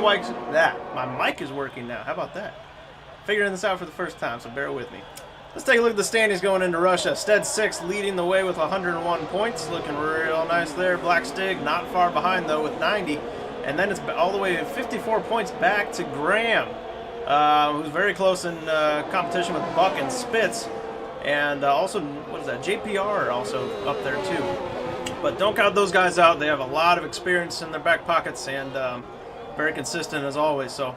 my mic is working now. How about that? Figuring this out for the first time, so bear with me. Let's take a look at the standings going into Russia. Stead 6 leading the way with 101 points. Looking real nice there. Black Stig not far behind, though, with 90. And then it's all the way 54 points back to Graham, who's very close in competition with Buck and Spitz. And also, what is that? JPR also up there, too. But don't count those guys out. They have a lot of experience in their back pockets and very consistent as always. So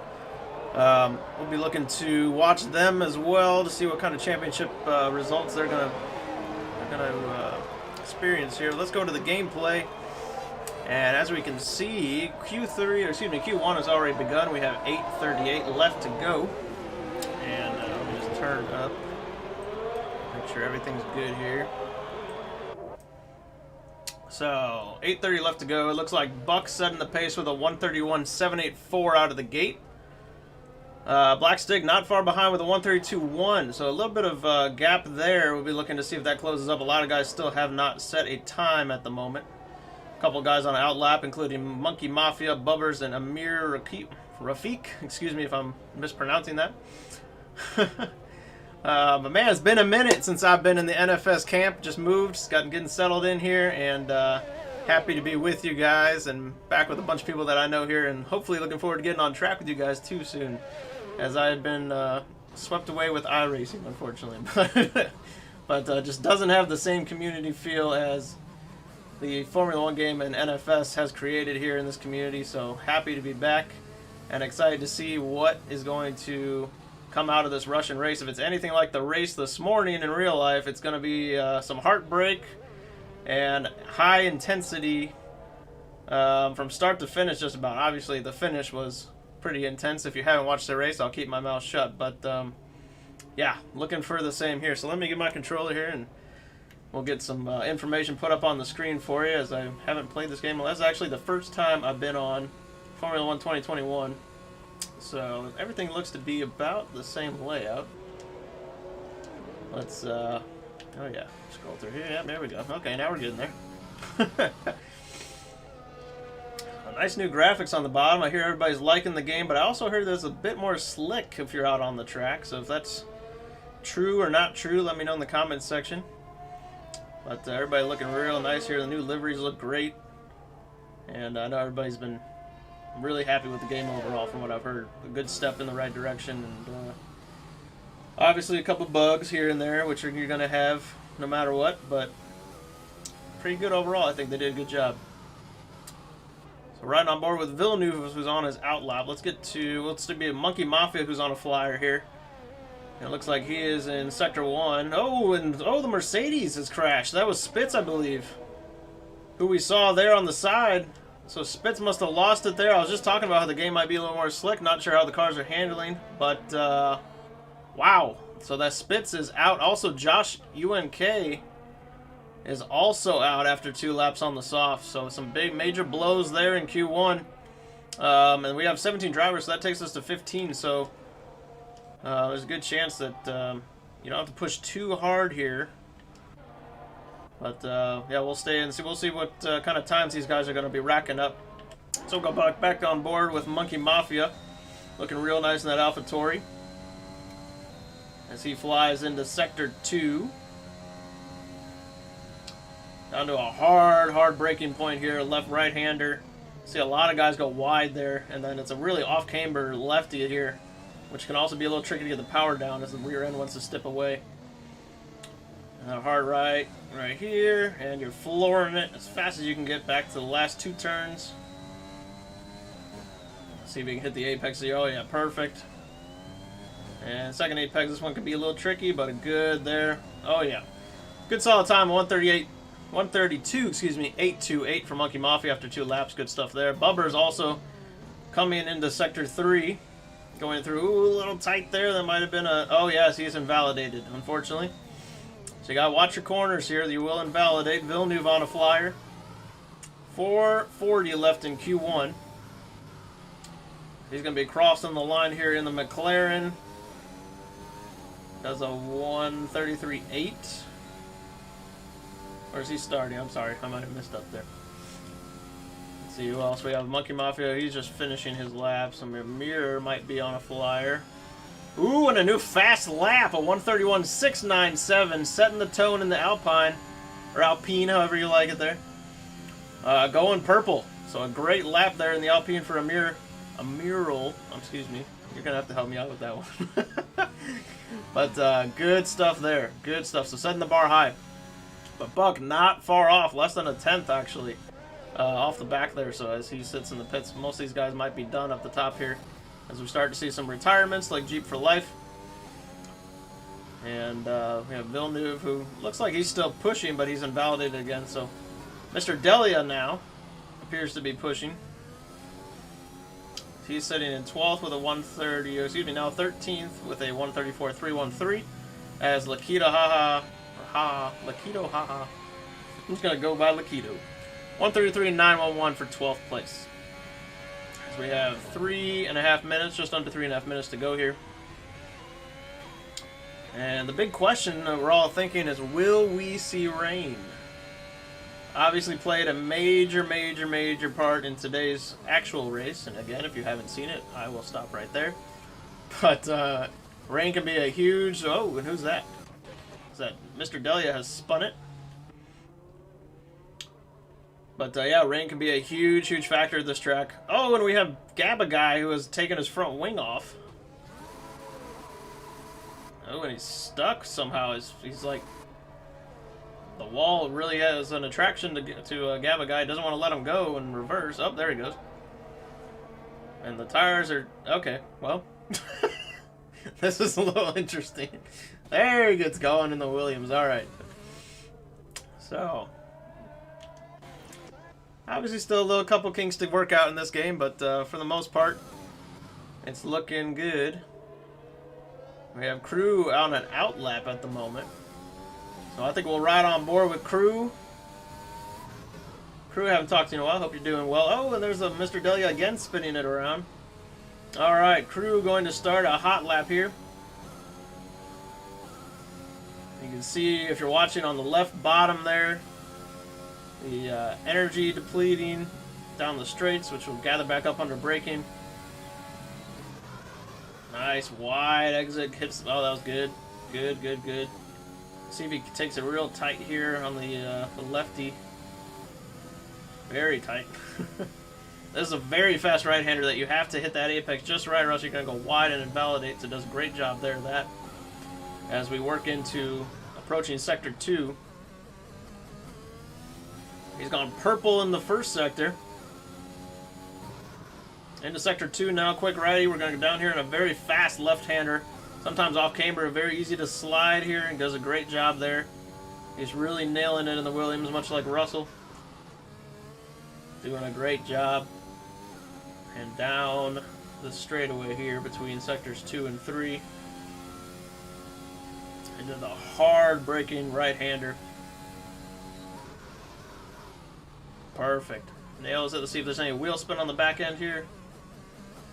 we'll be looking to watch them as well to see what kind of championship results they're gonna experience here. Let's go to the gameplay, and as we can see, Q1 has already begun. We have 8:38 left to go, and let me just turn up, make sure everything's good here. So 8:30 left to go. It looks like Buck setting the pace with a 131.784 out of the gate. Black Stig not far behind with a 132.1, so a little bit of gap there. We'll be looking to see if that closes up. A lot of guys still have not set a time at the moment. A couple guys on outlap, including Monkey Mafia, Bubbers, and Amir Rafiq. Excuse me if I'm mispronouncing that. But man, it's been a minute since I've been in the NFS camp. Just moved, getting settled in here, and happy to be with you guys and back with a bunch of people that I know here, and hopefully looking forward to getting on track with you guys too soon, as I had been swept away with iRacing, unfortunately. But just doesn't have the same community feel as the Formula 1 game and NFS has created here in this community. So happy to be back and excited to see what is going to come out of this Russian race. If it's anything like the race this morning in real life, it's going to be some heartbreak and high intensity from start to finish, just about. Obviously, the finish was pretty intense. If you haven't watched the race, I'll keep my mouth shut. But yeah, looking for the same here. So let me get my controller here, and we'll get some information put up on the screen for you, as I haven't played this game. Well, that's actually the first time I've been on Formula 1 2021. So everything looks to be about the same layout. Let's, oh yeah, scroll through here. Yeah, there we go. Okay, now we're getting there. Nice new graphics on the bottom. I hear everybody's liking the game, but I also heard there's a bit more slick if you're out on the track. So if that's true or not true, let me know in the comments section. But everybody looking real nice here. The new liveries look great. And I know everybody's been really happy with the game overall from what I've heard. A good step in the right direction. And obviously a couple bugs here and there, which you're going to have no matter what. But pretty good overall. I think they did a good job. So riding on board with Villeneuve, who's on his outlap. Let's be a Monkey Mafia, who's on a flyer here. It looks like he is in Sector 1. Oh, the Mercedes has crashed. That was Spitz, I believe, who we saw there on the side. So Spitz must have lost it there. I was just talking about how the game might be a little more slick. Not sure how the cars are handling, but wow. So that Spitz is out. Also, Josh UNK is also out after 2 laps on the soft. So some big major blows there in Q1. And we have 17 drivers, so that takes us to 15. So there's a good chance that you don't have to push too hard here. But yeah, we'll stay and see. We'll see what kind of times these guys are going to be racking up. So we'll go back on board with Monkey Mafia, looking real nice in that AlphaTauri as he flies into Sector 2. Down to a hard braking point here, left-right hander. See a lot of guys go wide there, and then it's a really off-camber lefty here, which can also be a little tricky to get the power down as the rear end wants to step away. And a hard right here, and you're flooring it as fast as you can get back to the last 2 turns. See if we can hit the apex here. Oh yeah, perfect. And second apex, this one could be a little tricky, but a good there. Oh yeah, good solid time, 132, excuse me, 828 for Monkey Mafia after 2 laps. Good stuff there. Bubber's also coming into Sector 3, going through. Ooh, a little tight there. That might have been a. Oh yes, he's invalidated, unfortunately. So you gotta watch your corners here. You will invalidate. Villeneuve on a flyer. 440 left in Q1. He's gonna be crossing the line here in the McLaren. Does a 133.8. Or is he starting? I'm sorry, I might have missed up there. Let's See who else we have. Monkey Mafia, he's just finishing his lap. Some Mirror might be on a flyer. Ooh, and a new fast lap, a 131.697, setting the tone in the Alpine, or Alpine, however you like it there. Going purple, so a great lap there in the Alpine for a mural. Excuse me, you're gonna have to help me out with that one. But good stuff there, good stuff. So setting the bar high, but Buck not far off, less than a tenth actually, off the back there. So as he sits in the pits, most of these guys might be done up the top here. As we start to see some retirements like Jeep for Life. And we have Villeneuve, who looks like he's still pushing, but he's invalidated again. So Mr. Delia now appears to be pushing. He's sitting in 12th with a 130, excuse me, now 13th with a 134.313. As Lakito Lakito Haha. I'm just going to go by Lakito. 133.911 for 12th place. We have 3.5 minutes, just under 3.5 minutes to go here. And the big question that we're all thinking is, will we see rain? Obviously played a major part in today's actual race. And again, if you haven't seen it, I will stop right there. But rain can be a huge... Oh, and who's that? Is that Mr. Delia has spun it? But yeah, rain can be a huge factor at this track. Oh, and we have Gabba guy who has taken his front wing off. Oh, and he's stuck somehow. He's like... The wall really has an attraction to Gabba guy. Doesn't want to let him go and reverse. Oh, there he goes. And the tires are... Okay, well. This is a little interesting. There he gets going in the Williams. All right. So... Obviously still a couple kinks to work out in this game, but for the most part, it's looking good. We have Crew on an out lap at the moment. So I think we'll ride on board with Crew. Crew, haven't talked to you in a while. Hope you're doing well. Oh, and there's a Mr. Delia again spinning it around. Alright, Crew going to start a hot lap here. You can see, if you're watching on the left bottom there, the energy depleting down the straights, which will gather back up under braking. Nice wide exit. Hits. Oh, that was good. Good. See if he takes it real tight here on the lefty. Very tight. This is a very fast right-hander that you have to hit that apex just right, or else you're going to go wide and invalidate. So it does a great job there of that. As we work into approaching Sector 2. He's gone purple in the first sector. Into Sector 2 now, quick righty. We're going to go down here in a very fast left-hander. Sometimes off camber, very easy to slide here, and does a great job there. He's really nailing it in the Williams, much like Russell. Doing a great job. And down the straightaway here between Sectors 2 and 3. Into the hard braking right-hander. Perfect. Nails it. Let's see if there's any wheel spin on the back end here.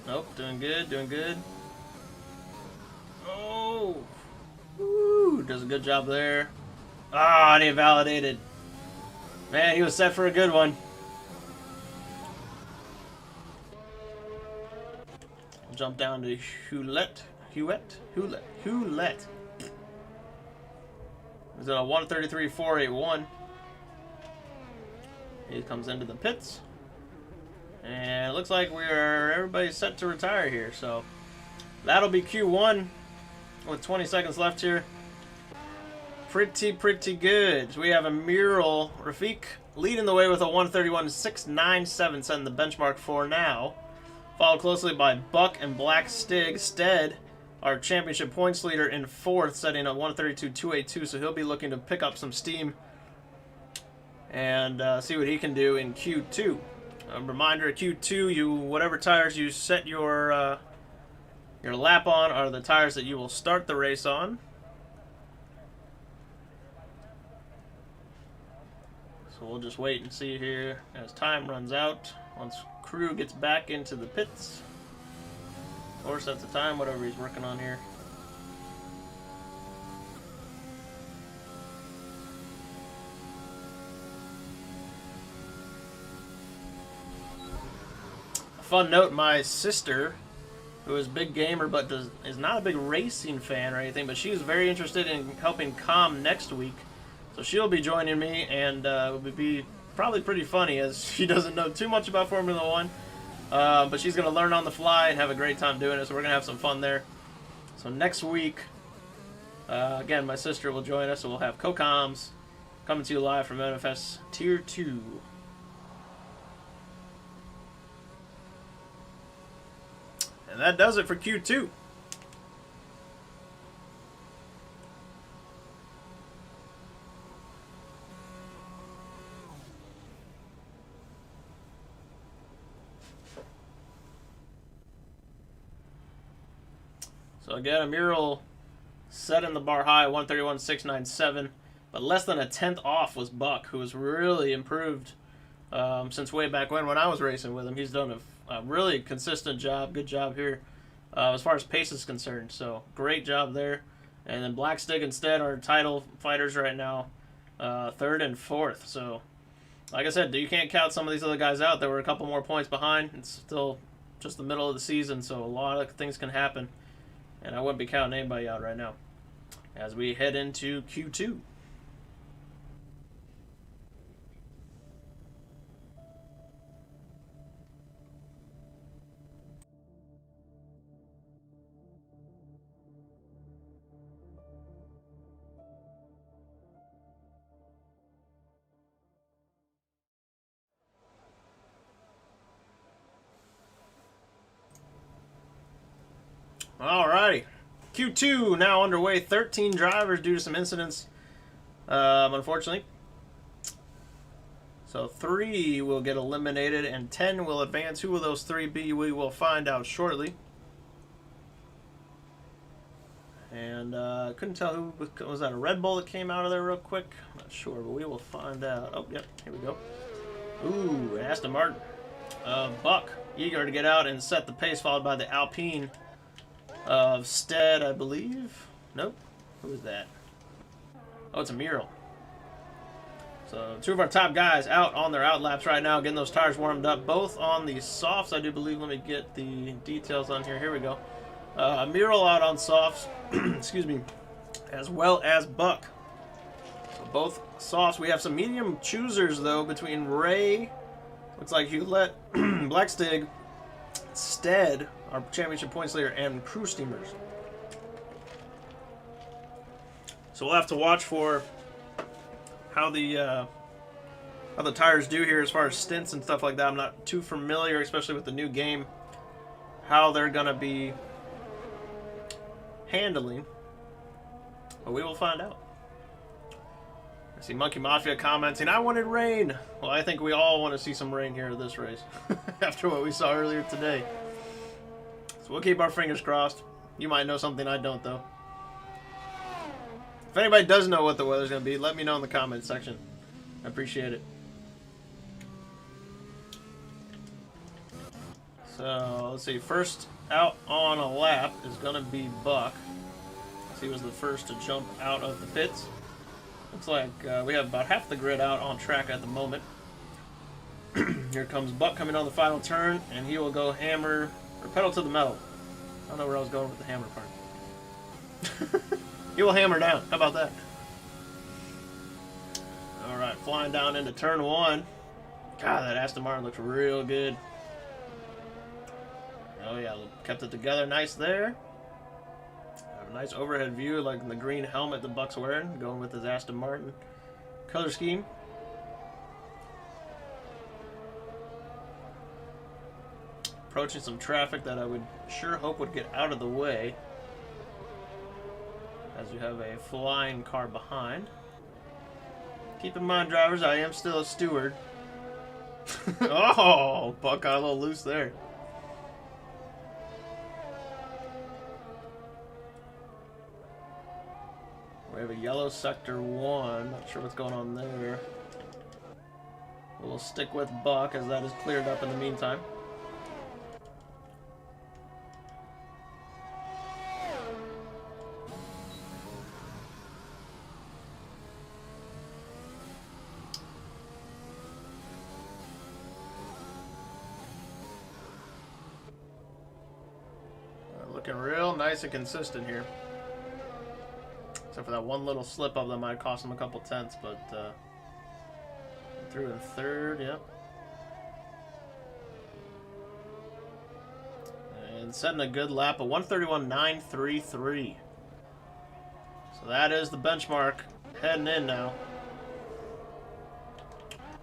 Nope. Doing good. Oh! Woo! Does a good job there. Ah, and he validated. Man, he was set for a good one. We'll jump down to Hewlett. Is it a 133.481? He comes into the pits. And it looks like everybody's set to retire here. So that'll be Q1 with 20 seconds left here. Pretty good. So we have a Mural Rafiq leading the way with a 131.697, setting the benchmark for now. Followed closely by Buck and Black Stig. Stead, our championship points leader, in fourth, setting a 132.282. So he'll be looking to pick up some steam and see what he can do in Q2. A reminder, Q2, whatever tires you set your lap on are the tires that you will start the race on. So we'll just wait and see here as time runs out. Once Crew gets back into the pits, or sets the time, whatever he's working on here. fun note, my sister, who is a big gamer but is not a big racing fan or anything, but she is very interested in helping com next week. So she'll be joining me, and it will be probably pretty funny as she doesn't know too much about Formula 1. But she's going to learn on the fly and have a great time doing it, so we're going to have some fun there. So next week, again, my sister will join us, so we'll have co-coms coming to you live from NFS Tier 2. And that does it for Q2. So again, a mural setting the bar high, 131.697, but less than a tenth off was Buck, who has really improved since way back when I was racing with him. He's done a really consistent job, good job here as far as pace is concerned. So great job there. And then Black Stick instead are title fighters right now, 3rd and 4th. So like I said, you can't count some of these other guys out. There were a couple more points behind. It's still just the middle of the season, so a lot of things can happen. And I wouldn't be counting anybody out right now as we head into Q2. Alrighty. Q2 now underway. 13 drivers due to some incidents, unfortunately. So 3 will get eliminated and 10 will advance. Who will those 3 be? We will find out shortly. And I couldn't tell who was that. A Red Bull that came out of there real quick? I'm not sure, but we will find out. Oh, yep, here we go. Ooh, Aston Martin. Buck, eager to get out and set the pace, followed by the Alpine of Stead, I believe. Nope. Who is that? Oh, it's a mural. So 2 of our top guys out on their out laps right now, getting those tires warmed up, both on the softs, I do believe. Let me get the details on here. Here we go. A mural out on softs, excuse me, as well as Buck. So both softs. We have some medium choosers though between Ray, looks like Hewlett, Blackstig, Stead, our championship points leader, and Crew Steamers. So we'll have to watch for how the tires do here as far as stints and stuff like that. I'm not too familiar, especially with the new game, how they're gonna be handling, but we will find out. I see Monkey Mafia commenting, I wanted rain. Well, I think we all want to see some rain here at this race after what we saw earlier today. So we'll keep our fingers crossed. You might know something I don't, though. If anybody does know what the weather's going to be, let me know in the comment section. I appreciate it. So, let's see. First out on a lap is going to be Buck. He was the first to jump out of the pits. Looks like we have about half the grid out on track at the moment. Here comes Buck coming on the final turn, and he will go hammer, or pedal to the metal. I don't know where I was going with the hammer part. He will hammer down. How about that? Alright, flying down into turn 1. God, that Aston Martin looks real good. Oh yeah, kept it together nice there. Nice overhead view, like the green helmet the Buck's wearing, going with his Aston Martin color scheme. Approaching some traffic that I would sure hope would get out of the way, as you have a flying car behind. Keep in mind, drivers, I am still a steward. Oh, Buck got a little loose there. We have a yellow sector 1. Not sure what's going on there. We'll stick with Buck as that is cleared up in the meantime. Looking real nice and consistent here. Except for that one little slip up that might have cost him a couple tenths, but through in third, yep. And setting a good lap of 131.933. So that is the benchmark heading in now.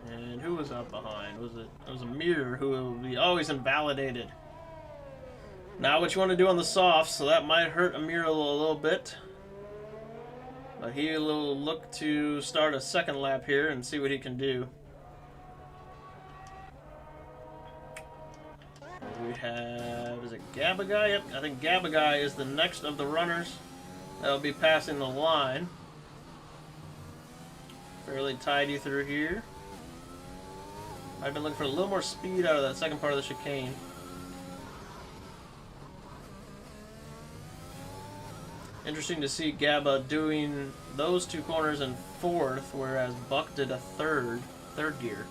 And who was up behind? Was it? It was a mirror who will be always invalidated. Now what you want to do on the softs, so that might hurt Amir a little bit. But he will look to start a second lap here and see what he can do. We have, is it Gabagai? Yep, I think Gabagai is the next of the runners that will be passing the line. Fairly tidy through here. I've been looking for a little more speed out of that second part of the chicane. Interesting to see Gaba doing those two corners in fourth, whereas Buck did a third gear.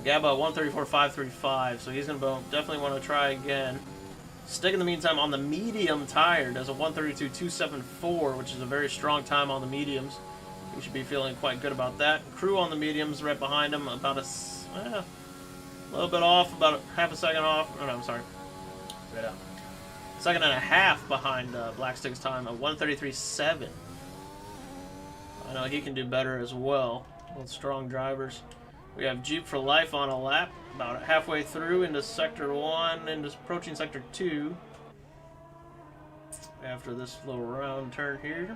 Gaba 134.535, so he's going to definitely want to try again. Stick in the meantime on the medium tire, does a 132.274, which is a very strong time on the mediums. We should be feeling quite good about that. Crew on the mediums right behind him, about a little bit off, about half a second off. Oh no, I'm sorry. Right out. Second and a half behind Blackstick's time of 133.7. I know he can do better as well. Both strong drivers. We have Jeep for Life on a lap, about halfway through into Sector 1, into approaching Sector 2. After this little round turn here.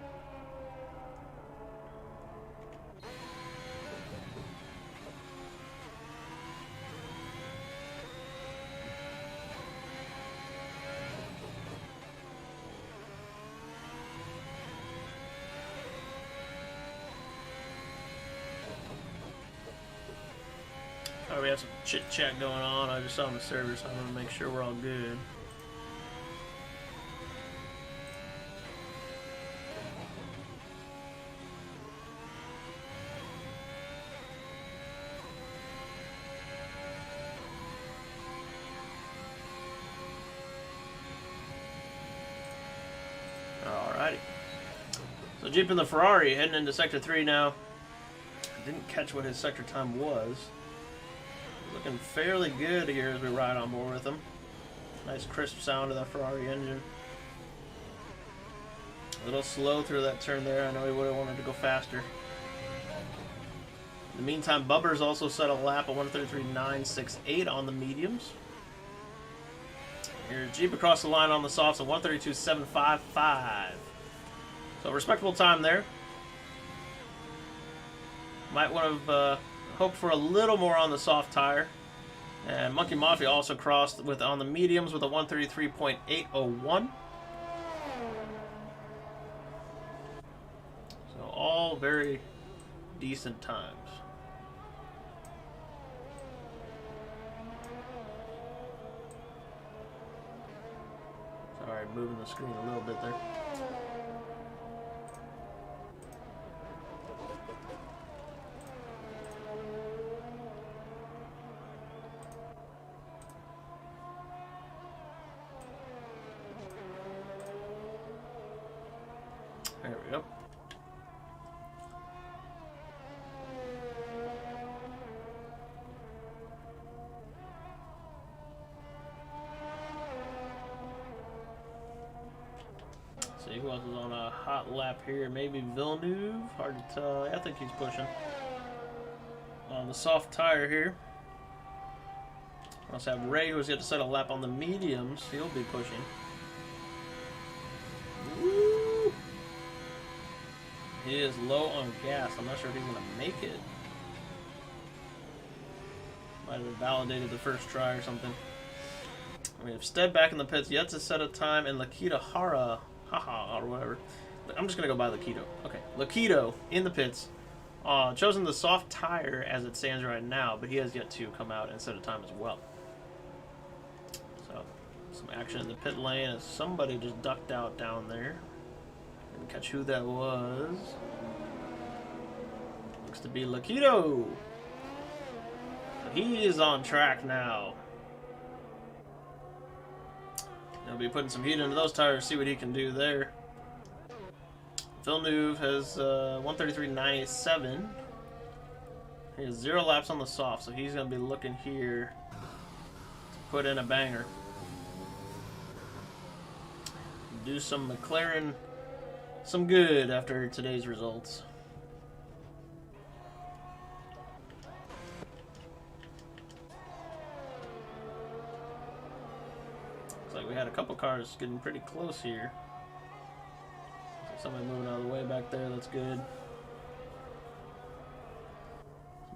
Oh, we have some chit chat going on. I just saw on the server, so I'm going to make sure we're all good. Alrighty. So Jeep and the Ferrari heading into Sector 3 now. I didn't catch what his sector time was. Looking fairly good here as we ride on board with him. Nice crisp sound of that Ferrari engine. A little slow through that turn there. I know he would have wanted to go faster. In the meantime, Bubber's also set a lap of 133.968 on the mediums. Here's Jeep across the line on the softs at 132.755. So respectable time there. Might want to hope for a little more on the soft tire. And Monkey Mafia also crossed with on the mediums with a 133.801. So all very decent times. Sorry, moving the screen a little bit there. There we go. See who else is on a hot lap here. Maybe Villeneuve. Hard to tell. I think he's pushing. On the soft tire here. We also have Ray, who's yet to set a lap on the mediums. He'll be pushing. Woo! He is low on gas. I'm not sure if he's going to make it. Might have validated the first try or something. We have Stead back in the pits, yet to set a time, and Lakita Hara, haha, or whatever. I'm just going to go by Lakito. Okay, Lakito in the pits. Chosen the soft tire as it stands right now, but he has yet to come out and set a time as well. So, some action in the pit lane as somebody just ducked out down there. Didn't catch who that was. Looks to be Lakito. He is on track now. He'll be putting some heat into those tires, see what he can do there. Villeneuve has 133.97. He has 0 laps on the soft, so he's going to be looking here to put in a banger. Do some McLaren some good after today's results. Looks like we had a couple cars getting pretty close here. Somebody moving out of the way back there, that's good.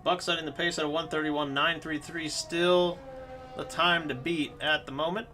Buck setting the pace at a 131.933, still the time to beat at the moment.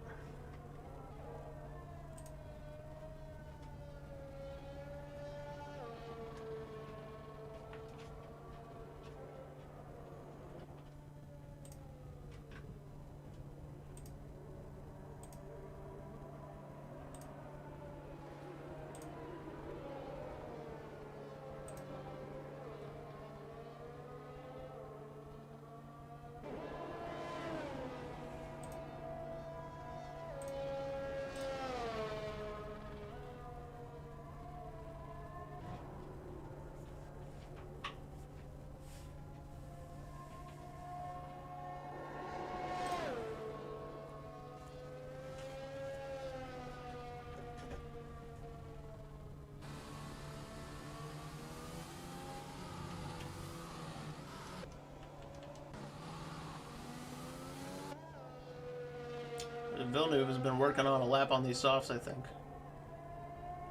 Villeneuve has been working on a lap on these softs, I think.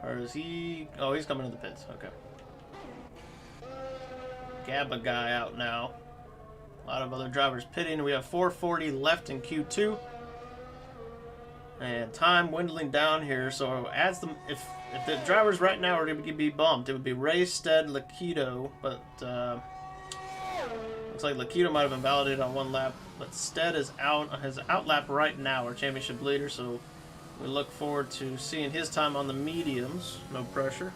Or is he... Oh, he's coming to the pits. Okay. Gabba guy out now. A lot of other drivers pitting. We have 4:40 left in Q2. And time dwindling down here. So as the... If the drivers right now are going to be bumped, it would be Ray, Stead, Lakito. But looks like Lakito might have been validated on 1 lap. But Stead is out, his out lap right now, our championship leader, so we look forward to seeing his time on the mediums. No pressure.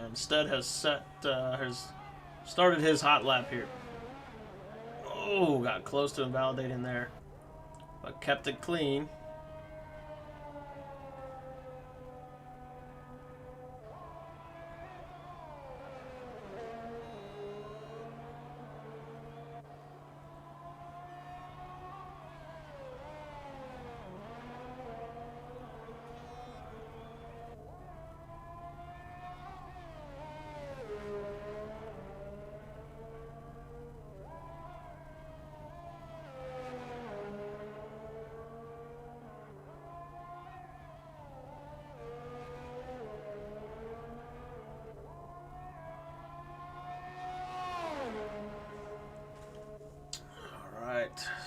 And Stead has started his hot lap here. Oh, got close to invalidating there, but kept it clean.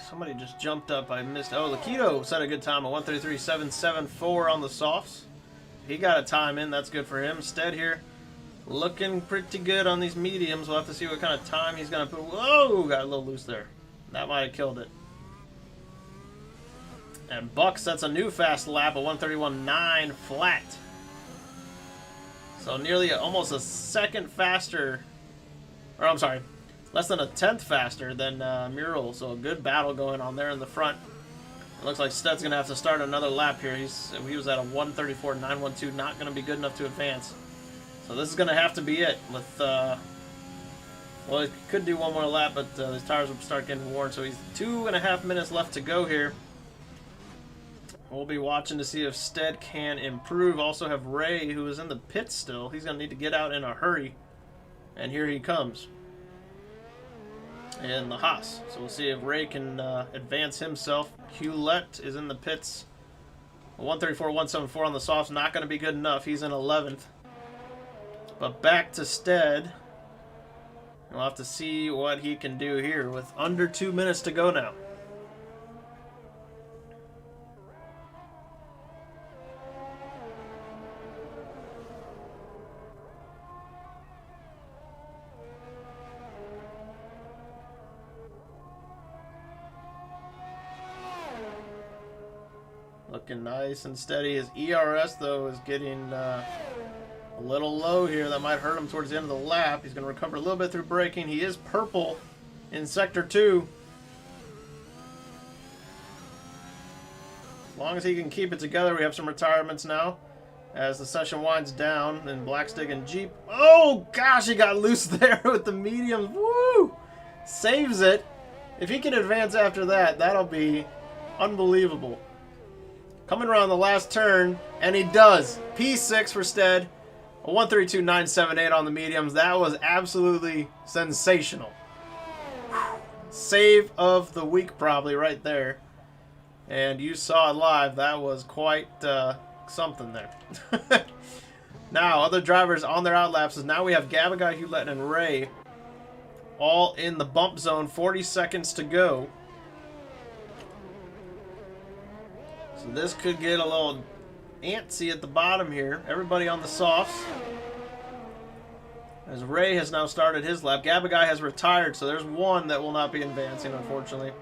Somebody just jumped up. I missed. Oh, Lakito set a good time at 133.774 on the softs. He got a time in. That's good for him. Stead here looking pretty good on these mediums. We'll have to see what kind of time he's going to put. Whoa, got a little loose there. That might have killed it. And Buck sets a new fast lap at 131.9 flat. So nearly almost a second faster. Or I'm sorry. Less than a tenth faster than Mural, so a good battle going on there in the front. It looks like Stead's going to have to start another lap here. He was at a 134.912, not going to be good enough to advance. So this is going to have to be it. With well, he could do one more lap, but his tires will start getting worn. So he's 2.5 minutes left to go here. We'll be watching to see if Stead can improve. Also have Ray, who is in the pits still. He's going to need to get out in a hurry. And here he comes. In the Haas. So we'll see if Ray can advance himself. Hewlett is in the pits. 134.174 on the softs. Not going to be good enough. He's in 11th. But back to Stead. We'll have to see what he can do here with under 2 minutes to go now. Looking nice and steady. His ERS, though, is getting a little low here. That might hurt him towards the end of the lap. He's going to recover a little bit through braking. He is purple in Sector 2. As long as he can keep it together, we have some retirements now. As the session winds down in Blackstick and Jeep. Oh, gosh, he got loose there with the mediums. Woo! Saves it. If he can advance after that, that'll be unbelievable. Coming around the last turn, and he does. P6 for Stead. A 132.978 on the mediums. That was absolutely sensational. Save of the week, probably, right there. And you saw it live. That was quite something there. Now, other drivers on their outlapses. Now we have Gabagai, Hewlett, and Ray all in the bump zone. 40 seconds to go. So this could get a little antsy at the bottom here. Everybody on the softs. As Ray has now started his lap. Gabagai has retired, so there's one that will not be advancing, unfortunately.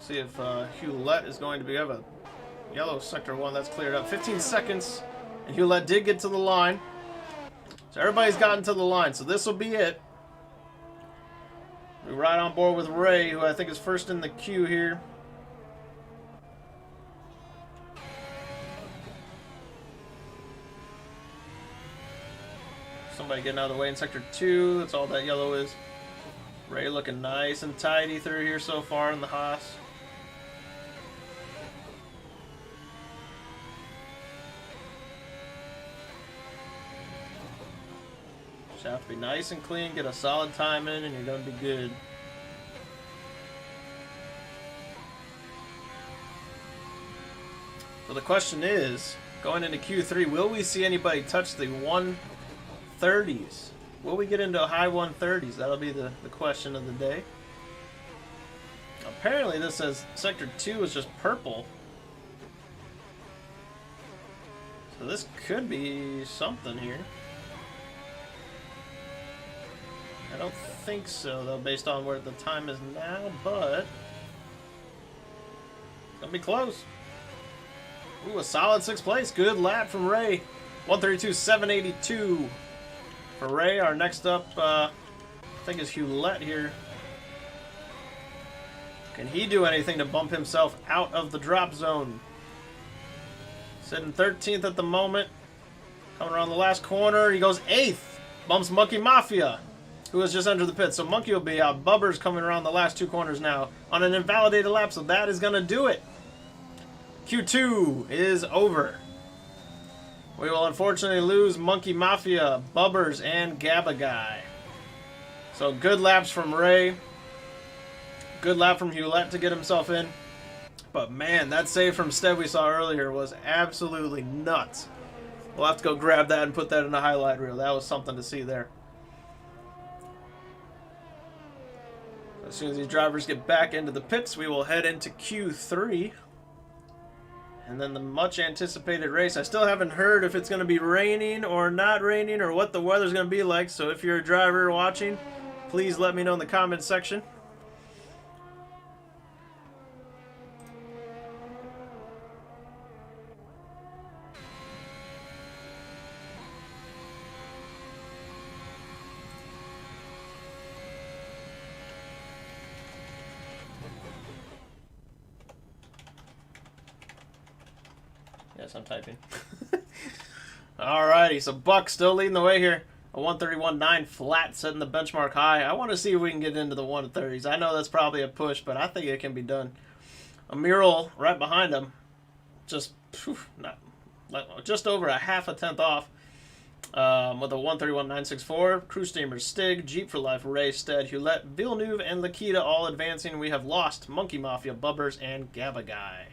See if Hewlett is going to be. We have a yellow sector 1 that's cleared up. 15 seconds, and Hewlett did get to the line. So everybody's gotten to the line, so this will be it. We're right on board with Ray, who I think is first in the queue here. Somebody getting out of the way in Sector 2. That's all that yellow is. Ray looking nice and tidy through here so far in the Haas. Just have to be nice and clean, get a solid time in, and you're going to be good. So the question is, going into Q3, will we see anybody touch the 130s? Will we get into high 130s? That'll be the question of the day. Apparently this says Sector 2 is just purple. So this could be something here. I don't think so, though, based on where the time is now, but it's going to be close. Ooh, a solid 6th place. Good lap from Ray. 132.782 for Ray. Our next up, I think, is Hewlett here. Can he do anything to bump himself out of the drop zone? Sitting 13th at the moment. Coming around the last corner, he goes 8th. Bumps Monkey Mafia, who has just entered the pit. So Monkey will be out. Bubber's coming around the last 2 corners now on an invalidated lap, so that is going to do it. Q2 is over. We will unfortunately lose Monkey Mafia, Bubbers, and Gabagai. So good laps from Ray. Good lap from Hewlett to get himself in. But man, that save from Stead we saw earlier was absolutely nuts. We'll have to go grab that and put that in a highlight reel. That was something to see there. As soon as these drivers get back into the pits, we will head into Q3. And then the much anticipated race. I still haven't heard if it's going to be raining or not raining or what the weather's going to be like. So if you're a driver watching, please let me know in the comment section. Yes, I'm typing. Alrighty, so Buck still leading the way here. A 131.9 flat, setting the benchmark high. I want to see if we can get into the 130s. I know that's probably a push, but I think it can be done. A mural right behind him, just over a half a tenth off, with a 131.964. Crew Steamers, Stig, Jeep for Life, Ray, Stead, Hewlett, Villeneuve, and Lakita all advancing. We have lost Monkey Mafia, Bubbers, and Gabagai.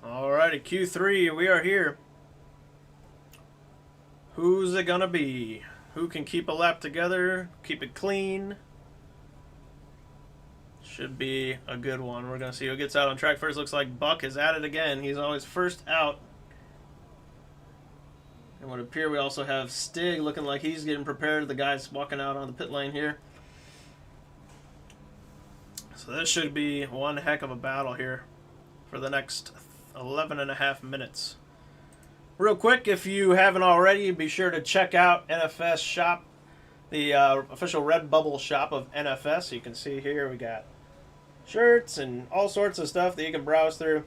Alrighty, Q3, we are here. Who's it gonna be? Who can keep a lap together, keep it clean? Should be a good one. We're gonna see who gets out on track first. Looks like Buck is at it again. He's always first out. And would appear we also have Stig looking like he's getting prepared. The guy's walking out on the pit lane here. So this should be one heck of a battle here for the next 11 and a half minutes. Real quick, if you haven't already, be sure to check out NFS shop, the official Redbubble shop of NFS. You can see here we got shirts and all sorts of stuff that you can browse through.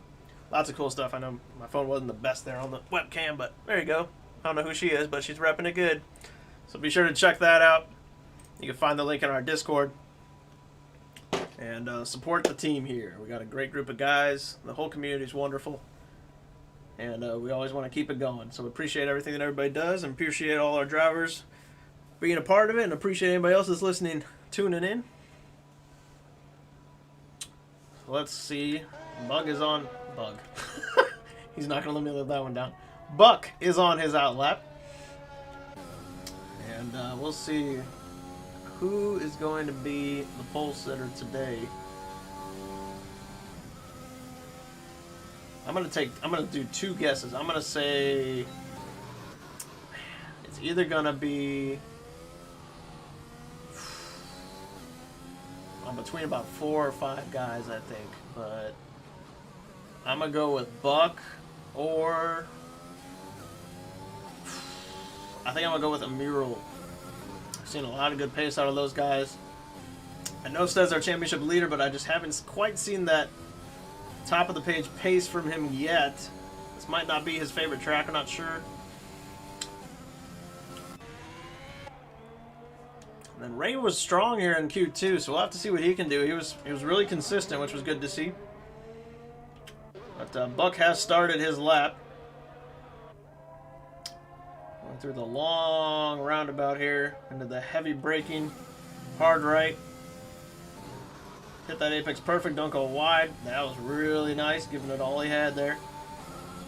Lots of cool stuff. I know my phone wasn't the best there on the webcam, but there you go. I don't know who she is, but she's repping it good. So be sure to check that out. You can find the link in our Discord. And support the team here. We got a great group of guys. The whole community is wonderful. And we always want to keep it going. So we appreciate everything that everybody does and appreciate all our drivers being a part of it and appreciate anybody else that's listening, tuning in. So let's see. Bug is on. Bug. He's not going to let me let that one down. Buck is on his outlap. And we'll see who is going to be the pole sitter today. I'm gonna do two guesses. I'm gonna say it's either gonna be I'm between about 4 or 5 guys, I think, but I'm gonna go with Buck, or I think I'm gonna go with a Mural. I've seen a lot of good pace out of those guys. I know Stead's our championship leader, but I just haven't quite seen that top of the page pace from him yet. This might not be his favorite track, I'm not sure. And then Ray was strong here in Q2, so we'll have to see what he can do. He was really consistent, which was good to see. But Buck has started his lap. Going through the long roundabout here into the heavy braking, hard right. Hit that apex perfect, don't go wide. That was really nice, giving it all he had there.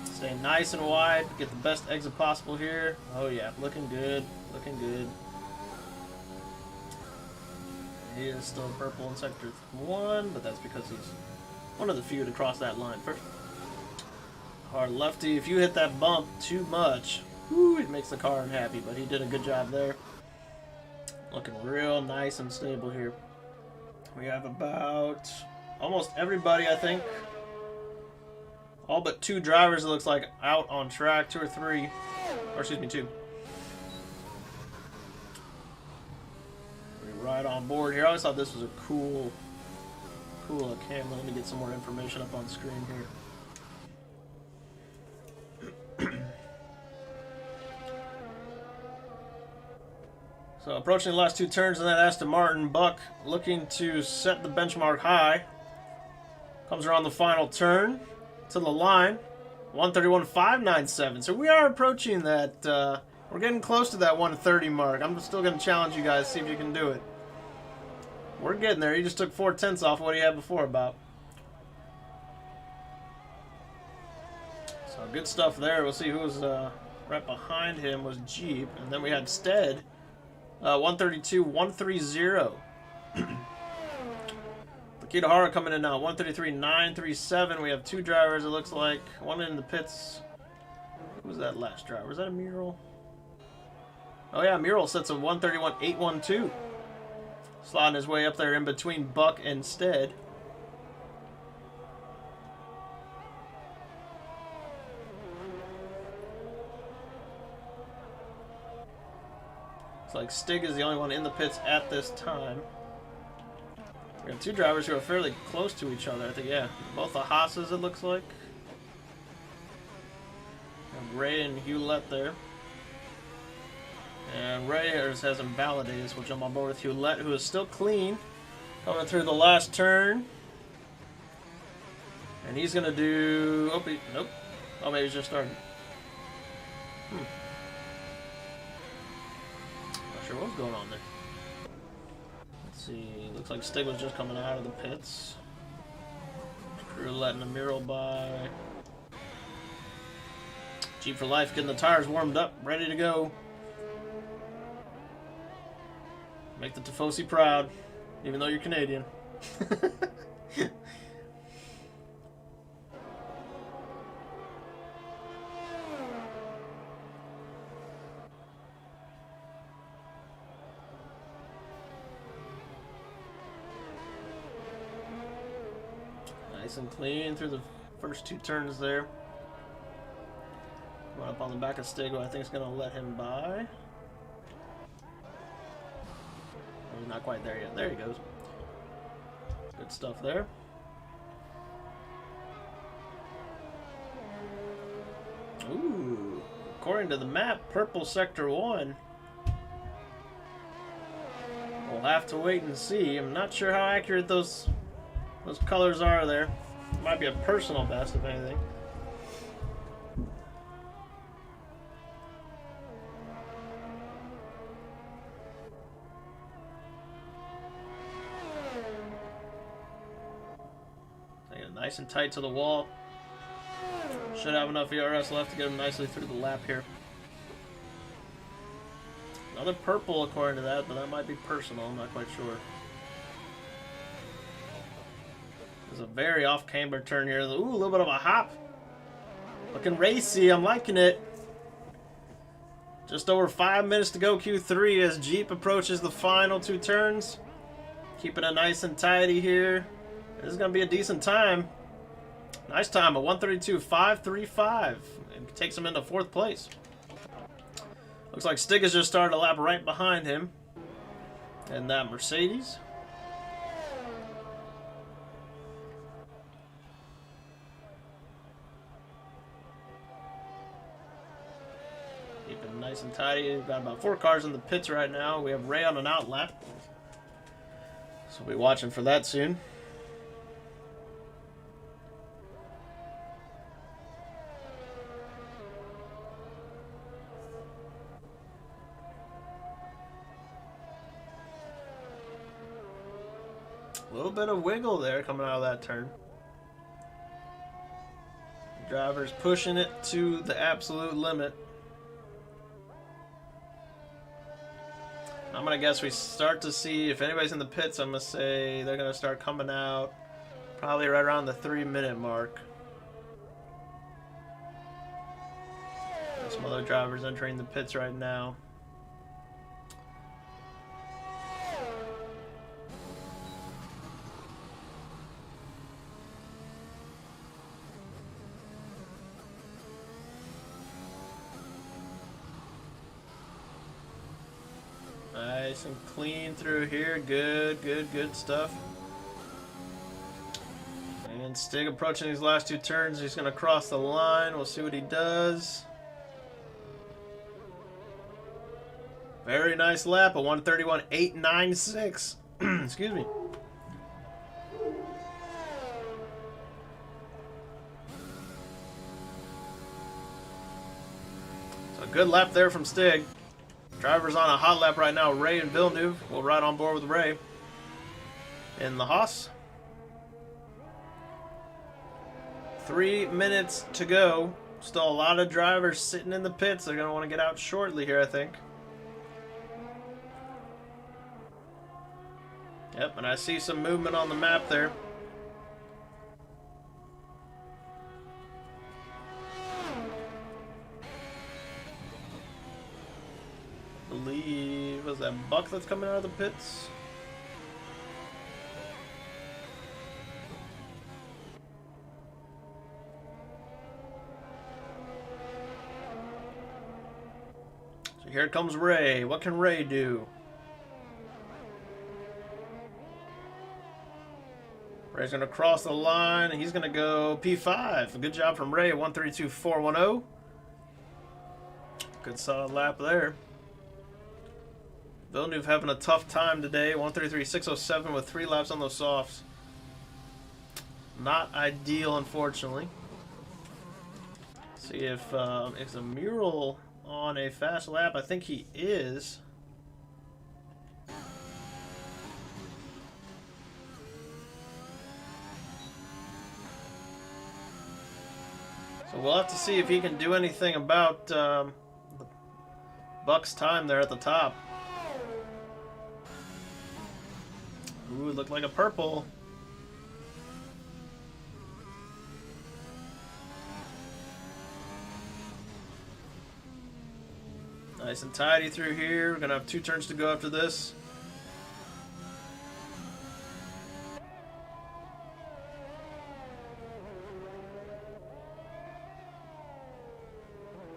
Stay nice and wide, get the best exit possible here. Oh yeah, looking good, looking good. He is still purple in sector 1, but that's because he's one of the few to cross that line first. Hard lefty, if you hit that bump too much, whoo, it makes the car unhappy, but he did a good job there. Looking real nice and stable here. We have about almost everybody, I think. All but 2 drivers, it looks like, out on track. 2 or 3. Or, excuse me, 2. We're right on board here. I always thought this was a cool camera. Let me get some more information up on screen here. So approaching the last 2 turns in that Aston Martin, Buck looking to set the benchmark high. Comes around the final turn to the line, 131.597. So we are approaching that. We're getting close to that 130 mark. I'm still going to challenge you guys, see if you can do it. We're getting there. He just took 4/10 off what he had before about. So good stuff there. We'll see who was right behind him was Jeep, and then we had Stead. 132.130. Kitahara coming in now, 133.937. We have 2 drivers, it looks like. One in the pits. Who was that last driver? Was that a Mural? Oh yeah, Mural sets a 131.812. Slotting his way up there in between Buck and Stead. Looks like Stig is the only one in the pits at this time. We have 2 drivers who are fairly close to each other. I think, yeah, both the Haas's, it looks like. And Ray and Hewlett there. And Ray has him validated, so we'll jump on board with Hewlett, who is still clean. Coming through the last turn. And he's going to do... Oh, nope. Oh, maybe he's just starting. Not sure what's going on there. Let's see. Looks like Stig was just coming out of the pits. Crew letting the Mural by. Jeep for Life getting the tires warmed up, ready to go. Make the Tifosi proud, even though you're Canadian. Nice and clean through the first 2 turns there. Going up on the back of Stig, I think is going to let him by. Oh, he's not quite there yet. There he goes. Good stuff there. Ooh. According to the map, purple sector 1. We'll have to wait and see. I'm not sure how accurate those colors are there. Might be a personal best, if anything. Take it nice and tight to the wall. Should have enough ERS left to get him nicely through the lap here. Another purple according to that, but that might be personal. I'm not quite sure. There's a very off-camber turn here. Ooh, a little bit of a hop. Looking racy. I'm liking it. Just over 5 minutes to go Q3 as Jeep approaches the final 2 turns. Keeping it nice and tidy here. This is going to be a decent time. Nice time, a 132.535. It takes him into 4th place. Looks like Stig has just started a lap right behind him. And that Mercedes. Keeping nice and tidy. We've got about 4 cars in the pits right now. We have Ray on an out lap. So we'll be watching for that soon. A little bit of wiggle there coming out of that turn. Driver's pushing it to the absolute limit. I'm going to guess we start to see, if anybody's in the pits, I'm going to say they're going to start coming out probably right around the 3-minute mark. There's some other drivers entering the pits right now. Nice and clean through here. Good stuff. And Stig approaching these last 2 turns. He's going to cross the line. We'll see what he does. Very nice lap. A 131.896. Excuse me. So a good lap there from Stig. Drivers on a hot lap right now. Ray and Villeneuve will ride on board with Ray in the Haas. 3 minutes to go. Still a lot of drivers sitting in the pits. They're going to want to get out shortly here, I think. Yep, and I see some movement on the map there. Was that Buck that's coming out of the pits? So here comes Ray. What can Ray do? Ray's going to cross the line and he's going to go P5. Good job from Ray. 132.410. Good solid lap there. Villeneuve having a tough time today. 133.607 with 3 laps on those softs. Not ideal, unfortunately. See if is a mural on a fast lap. I think he is. So we'll have to see if he can do anything about Buck's time there at the top. Ooh, it looked like a purple. Nice and tidy through here. We're going to have 2 turns to go after this.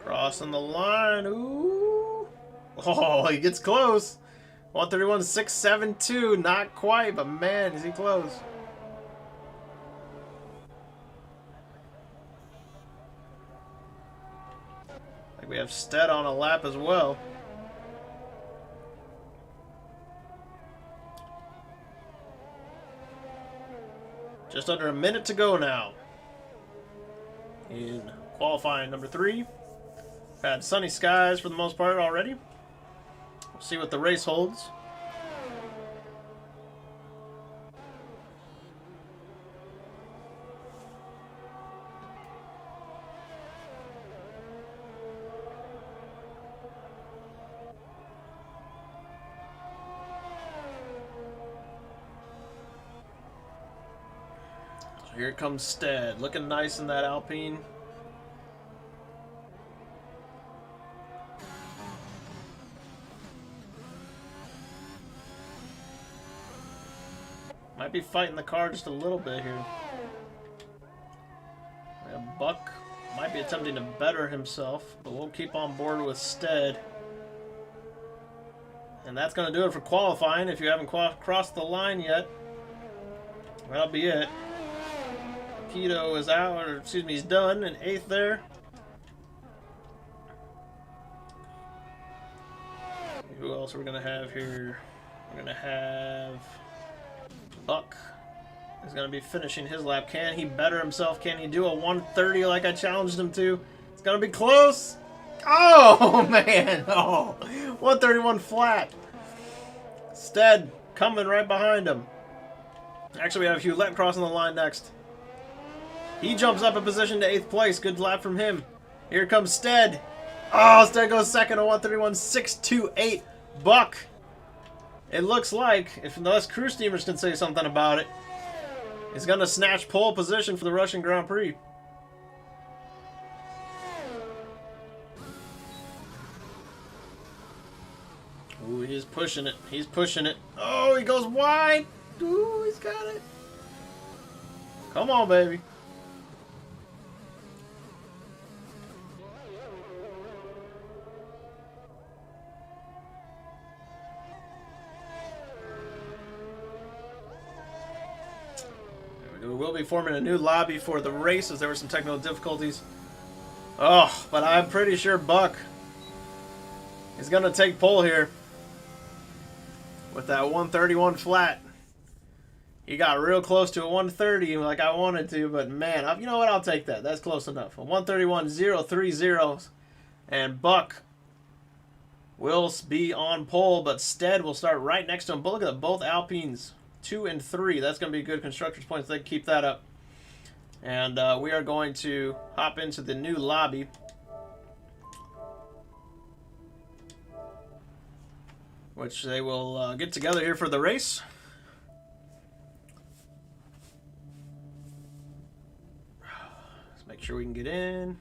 Crossing the line. Ooh. Oh, he gets close. 131.672. Not quite, but man, is he close. Like we have Stead on a lap as well. Just under a minute to go now. In qualifying number 3. Had sunny skies for the most part already. We'll see what the race holds. So here comes Stead, looking nice in that Alpine. Might be fighting the car just a little bit here. Buck might be attempting to better himself, but we'll keep on board with Stead. And that's going to do it for qualifying. If you haven't crossed the line yet, that'll be it. Keto is out, or excuse me, he's done in 8th there. Who else are we going to have here? We're going to have Buck is going to be finishing his lap. Can he better himself? Can he do a 130 like I challenged him to? It's going to be close. Oh, man. Oh, 131 flat. Stead coming right behind him. Actually, we have Hewlett crossing the line next. He jumps up a position to 8th place. Good lap from him. Here comes Stead. Oh, Stead goes second at 131.628. Buck. It looks like, if unless crew steamers can say something about it, he's going to snatch pole position for the Russian Grand Prix. Ooh, he's pushing it. He's pushing it. Oh, he goes wide. Ooh, he's got it. Come on, baby. We will be forming a new lobby for the race as there were some technical difficulties. Oh, but I'm pretty sure Buck is going to take pole here with that 131 flat. He got real close to a 130 like I wanted to, but man, you know what? I'll take that. That's close enough. A 131.030, and Buck will be on pole, but Stead will start right next to him. But look at both Alpines. 2 and 3. That's going to be good constructors points. They keep that up. And we are going to hop into the new lobby. Which they will get together here for the race. Let's make sure we can get in.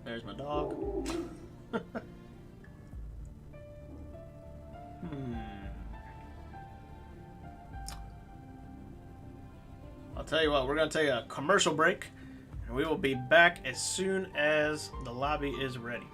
There's my dog. I'll tell you what, we're going to take a commercial break, and we will be back as soon as the lobby is ready.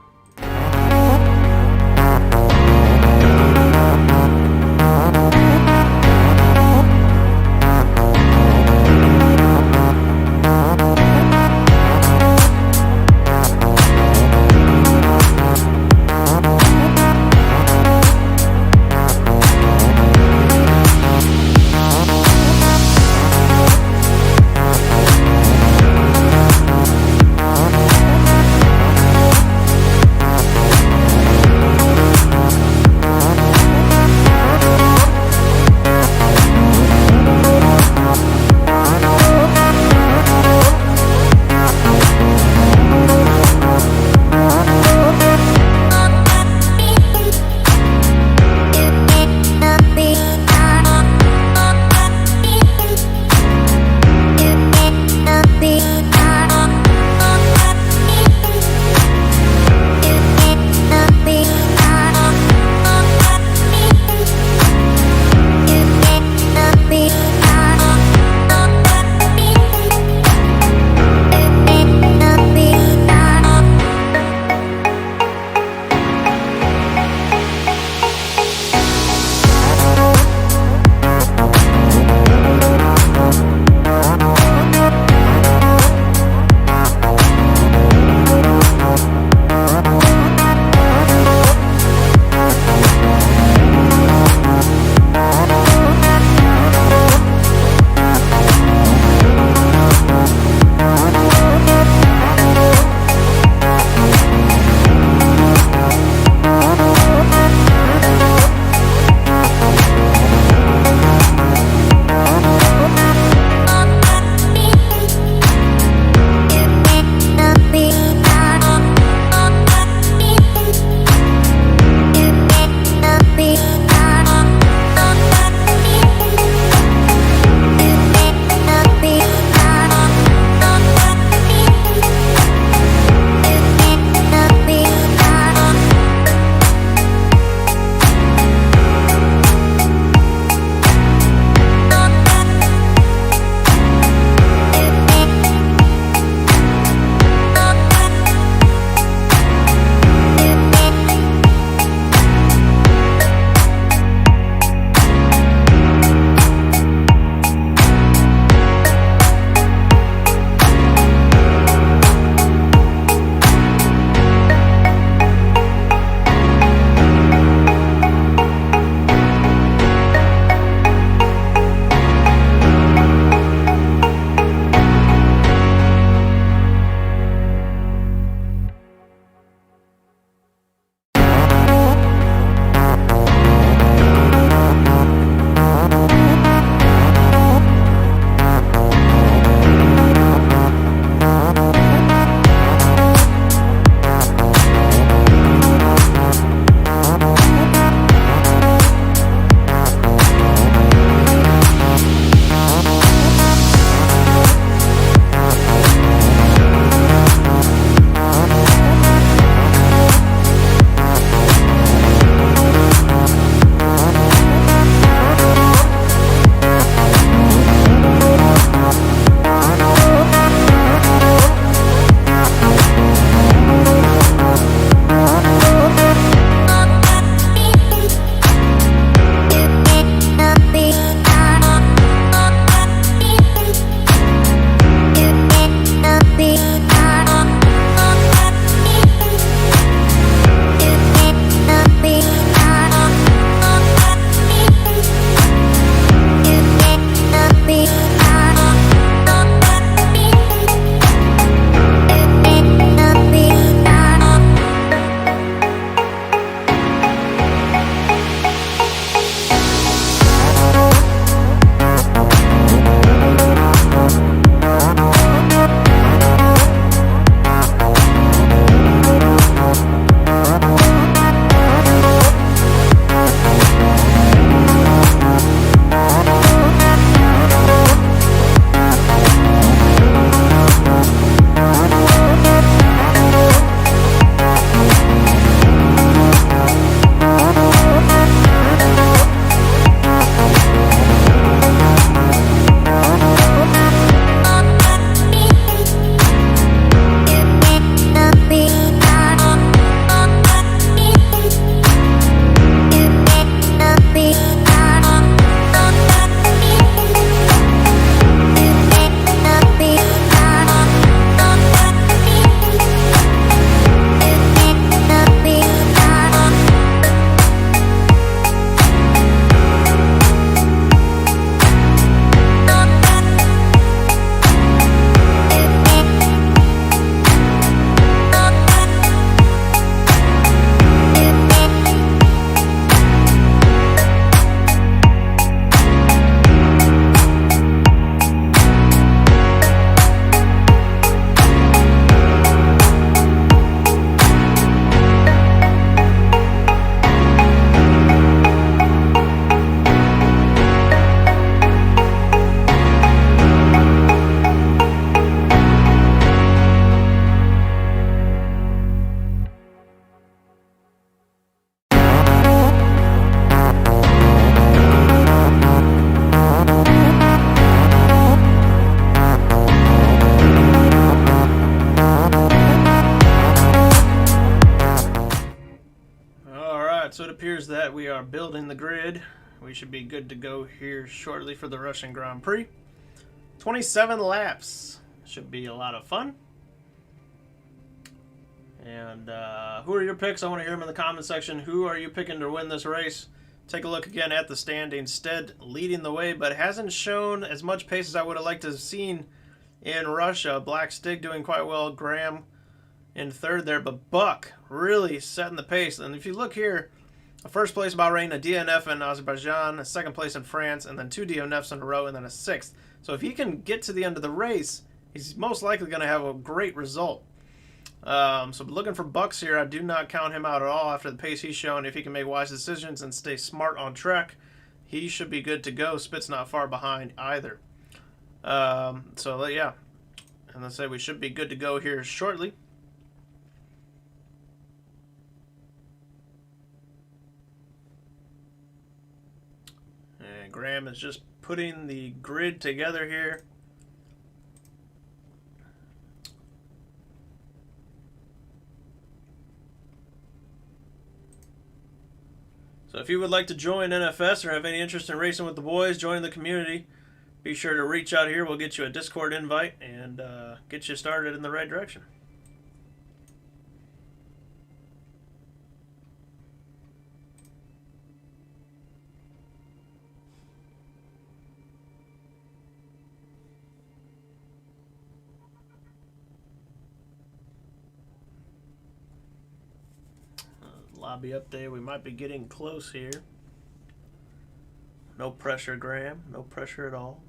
so it appears that we are building the grid. We should be good to go here shortly for the Russian Grand Prix. 27 laps. Should be a lot of fun. And who are your picks? I want to hear them in the comment section. Who are you picking to win this race? Take a look again at the standings. Stead leading the way, but hasn't shown as much pace as I would have liked to have seen in Russia. Black Stig doing quite well. Graham in third there, but Buck really setting the pace. And if you look here, a first place Bahrain, a DNF in Azerbaijan, a second place in France, and then 2 DNFs in a row, and then a 6th. So if he can get to the end of the race, he's most likely going to have a great result. So looking for Bucks here. I do not count him out at all after the pace he's shown. If he can make wise decisions and stay smart on track, he should be good to go. Spit's not far behind either. So yeah, and let's say we should be good to go here shortly. And Graham is just putting the grid together here. So if you would like to join NFS or have any interest in racing with the boys, joining the community, be sure to reach out here. We'll get you a Discord invite and get you started in the right direction. Lobby update. We might be getting close here. No pressure, Graham. No pressure at all.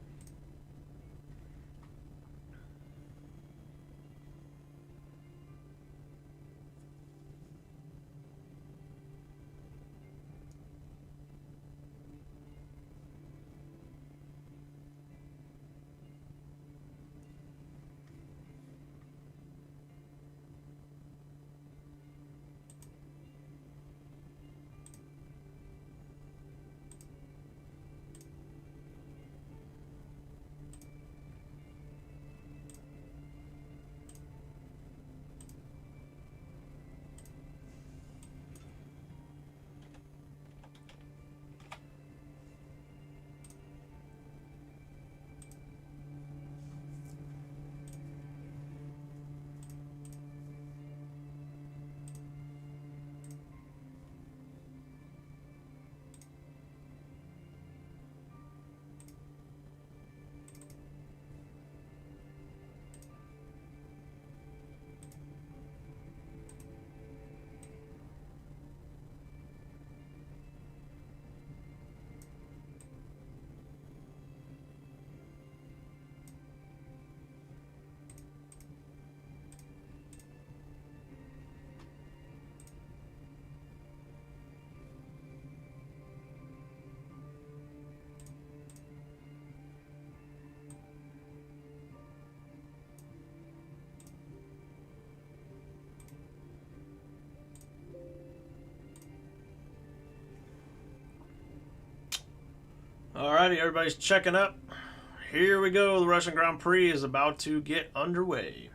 Alrighty, everybody's checking up. Here we go. The Russian Grand Prix is about to get underway.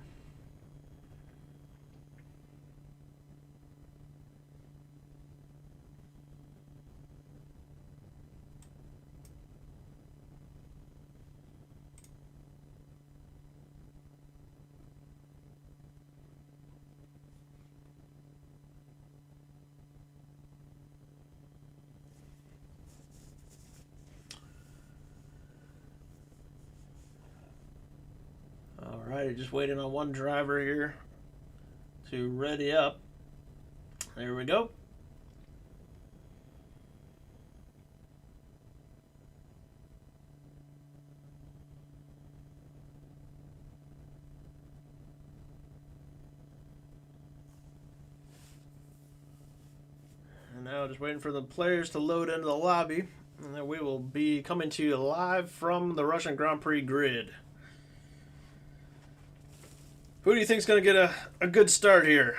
Alrighty, just waiting on one driver here to ready up. There we go. And now just waiting for the players to load into the lobby. And then we will be coming to you live from the Russian Grand Prix grid. Who do you think is going to get a good start here?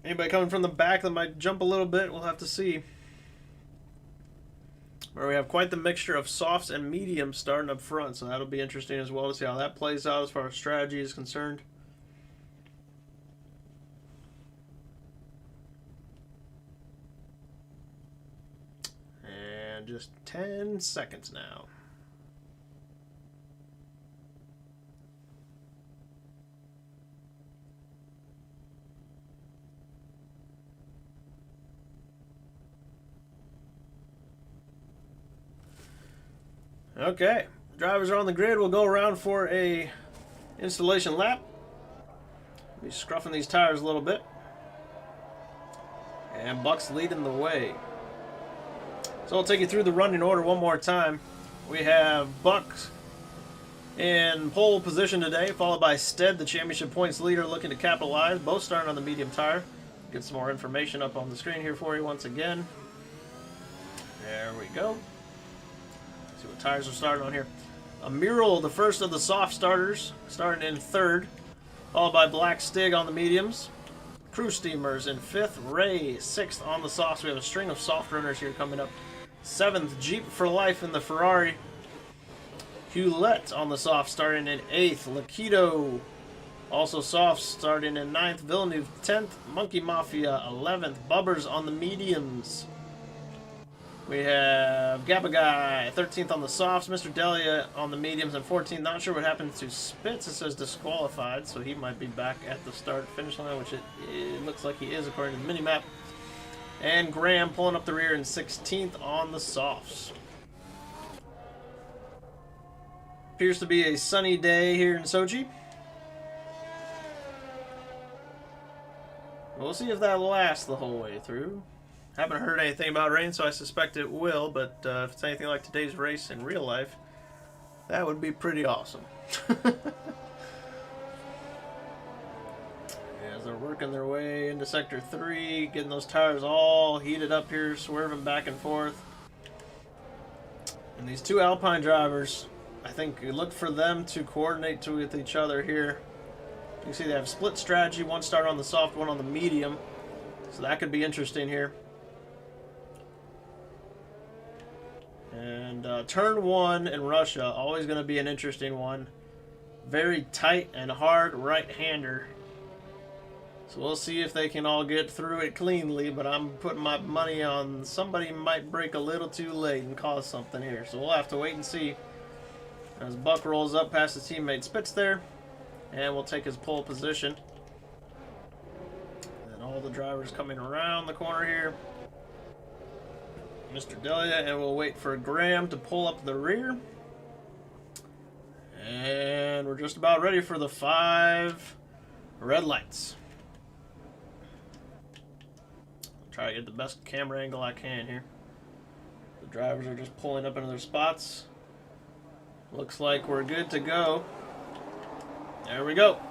Anybody coming from the back that might jump a little bit? We'll have to see. Where we have quite the mixture of softs and mediums starting up front, so that'll be interesting as well to see how that plays out as far as strategy is concerned. just 10 seconds now. Okay, drivers are on the grid. We'll go around for a installation lap. Be scruffing these tires a little bit. And Buck's leading the way. So I'll take you through the running order one more time. We have Buck in pole position today, followed by Stead, the championship points leader, looking to capitalize. Both starting on the medium tire. Get some more information up on the screen here for you once again. There we go. See what tires are starting on here. A Mural, the first of the soft starters, starting in third, followed by Black Stig on the mediums. Crew Steamers in fifth, Ray sixth on the softs. We have a string of soft runners here coming up. Seventh, Jeep for Life in the Ferrari. Hewlett on the soft, starting in eighth. Lakido, also soft, starting in ninth. Villeneuve 10th. Monkey Mafia 11th. Bubbers on the mediums. We have Gabba Guy 13th on the softs. Mr. Delia on the mediums and 14th. Not sure what happened to Spitz. It says disqualified, so he might be back at the start-finish line, which it looks like he is according to the mini-map. And Graham pulling up the rear in 16th on the softs. Appears to be a sunny day here in Sochi. We'll see if that lasts the whole way through. Haven't heard anything about rain, so I suspect it will, but if it's anything like today's race in real life, that would be pretty awesome. As they're working their way into Sector 3, getting those tires all heated up here, swerving back and forth. And these two Alpine drivers, I think you look for them to coordinate with each other here. You can see they have split strategy, one start on the soft, one on the medium. So that could be interesting here. And turn one in Russia, always going to be an interesting one. Very tight and hard right-hander. So we'll see if they can all get through it cleanly, but I'm putting my money on somebody might break a little too late and cause something here. So we'll have to wait and see as Buck rolls up past his teammate Spitz there. And we'll take his pole position. And all the drivers coming around the corner here. Mr. Delia, and we'll wait for Graham to pull up the rear. And we're just about ready for the 5 red lights. Try to get the best camera angle I can here. The drivers are just pulling up into their spots. Looks like we're good to go. There we go.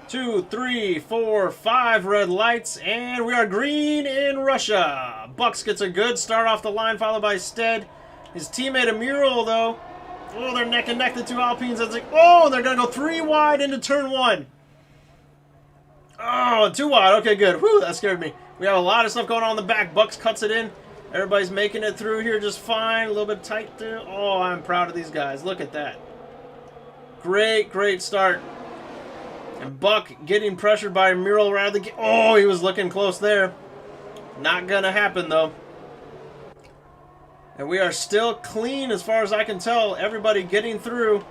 2, 3, 4, 5 red lights, and we are green in Russia. Bucks gets a good start off the line, followed by Stead. His teammate, a Mural, though. Oh, they're neck and neck, the two Alpines. It's like, oh, they're going to go 3 wide into turn 1. Oh, 2 wide. Okay, good. Whew, that scared me. We have a lot of stuff going on in the back. Bucks cuts it in. Everybody's making it through here just fine. A little bit tight there. Oh, I'm proud of these guys. Look at that. Great, great start. And Buck getting pressured by Mural rather than... Oh, he was looking close there. Not going to happen, though. And we are still clean as far as I can tell. Everybody getting through.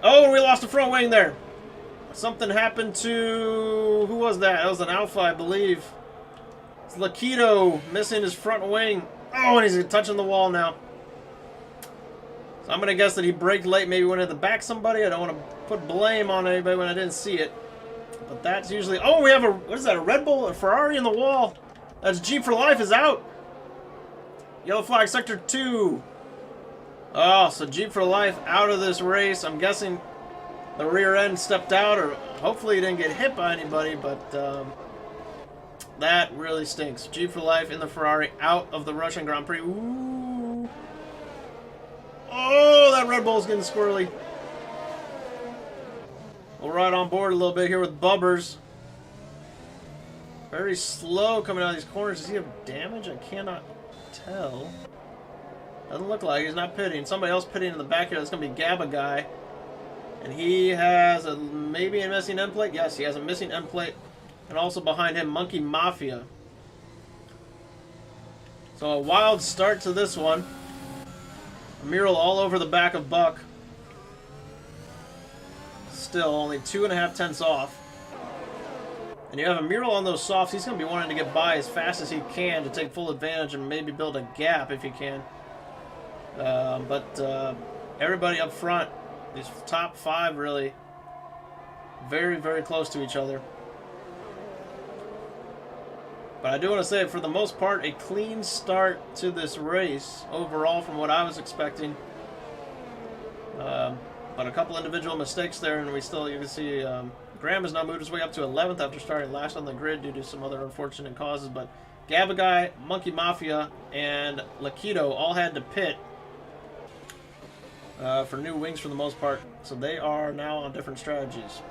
Oh, we lost the front wing there. Something happened to... Who was that? That was an Alpha, I believe. It's Lakido missing his front wing. Oh, and he's touching the wall now. So I'm going to guess that he braked late, maybe went at the back somebody. I don't want to put blame on anybody when I didn't see it. But that's usually... Oh, we have a... What is that? A Red Bull? A Ferrari in the wall. That's Jeep for Life is out. Yellow flag, Sector 2. Oh, so Jeep for Life out of this race. I'm guessing the rear end stepped out, or hopefully he didn't get hit by anybody, but that really stinks. Jeep for Life in the Ferrari out of the Russian Grand Prix. Ooh. Oh, that Red Bull's getting squirrely. We'll ride on board a little bit here with Bubbers. Very slow coming out of these corners. Does he have damage? I cannot tell. Doesn't look like he's not pitting. Somebody else pitting in the back here. That's going to be Gabba Guy. And he has maybe a missing end plate. Yes, he has a missing end plate. And also behind him, Monkey Mafia. So a wild start to this one. A mural all over the back of Buck. Still only 2.5 tenths off. And you have a mural on those softs. He's going to be wanting to get by as fast as he can to take full advantage and maybe build a gap if he can. But everybody up front, these top 5 really very, very close to each other. But I do want to say, for the most part, a clean start to this race overall from what I was expecting. But a couple individual mistakes there, and you can see Graham has now moved his way up to 11th after starting last on the grid due to some other unfortunate causes. But Gabagai, Monkey Mafia, and Lakido all had to pit for new wings for the most part. So they are now on different strategies.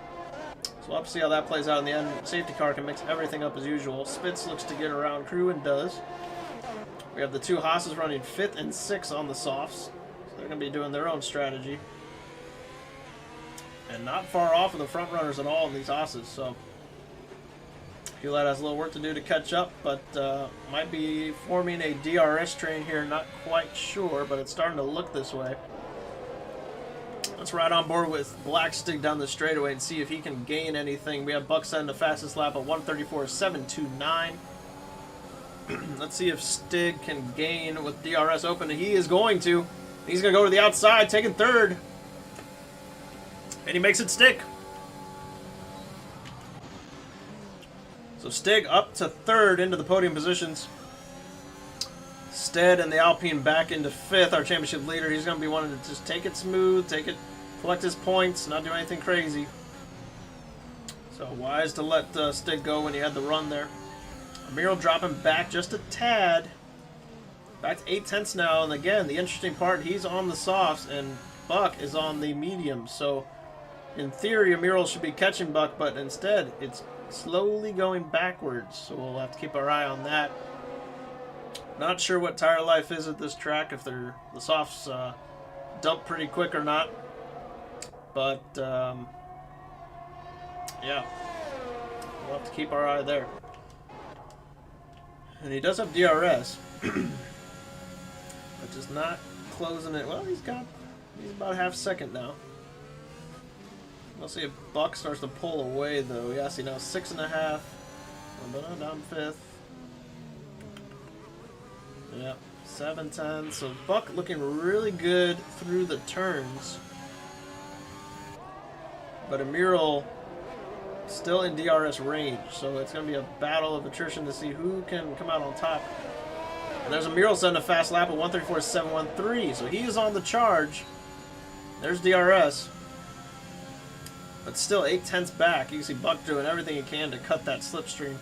So we'll have to see how that plays out in the end. Safety car can mix everything up as usual. Spitz looks to get around crew and does. We have the 2 Haas's running 5th and 6th on the softs. So they're going to be doing their own strategy. And not far off of the front runners at all in these Haas's. So Hewlett has a little work to do to catch up, but might be forming a DRS train here. Not quite sure, but it's starting to look this way. Let's ride on board with Blackstig down the straightaway and see if he can gain anything. We have Buck setting the fastest lap at 1:34.729. Let's see if Stig can gain with DRS open. He is going to. He's going to go to the outside, taking 3rd. And he makes it stick. So Stig up to 3rd into the podium positions. Stead and the Alpine back into 5th, our championship leader. He's going to be wanting to just take it smooth, collect his points, not do anything crazy. So wise to let Stig go when he had the run there. Amiro dropping back just a tad. Back to 8 tenths now, and again, the interesting part, he's on the softs, and Buck is on the mediums. So in theory, Amiro should be catching Buck, but instead, it's slowly going backwards. So we'll have to keep our eye on that. Not sure what tire life is at this track, if the softs dump pretty quick or not. But, yeah, we'll have to keep our eye there. And he does have DRS, but just not closing it. Well, he's about half second now. We'll see if Buck starts to pull away, though. Yeah, see now 6.5. Down 5th. Yep, 7-10. So Buck looking really good through the turns. But Amiral still in DRS range. So it's going to be a battle of attrition to see who can come out on top. And there's Amiral setting a fast lap at 1:34.713. So he is on the charge. There's DRS. But still 8 tenths back. You can see Buck doing everything he can to cut that slipstream.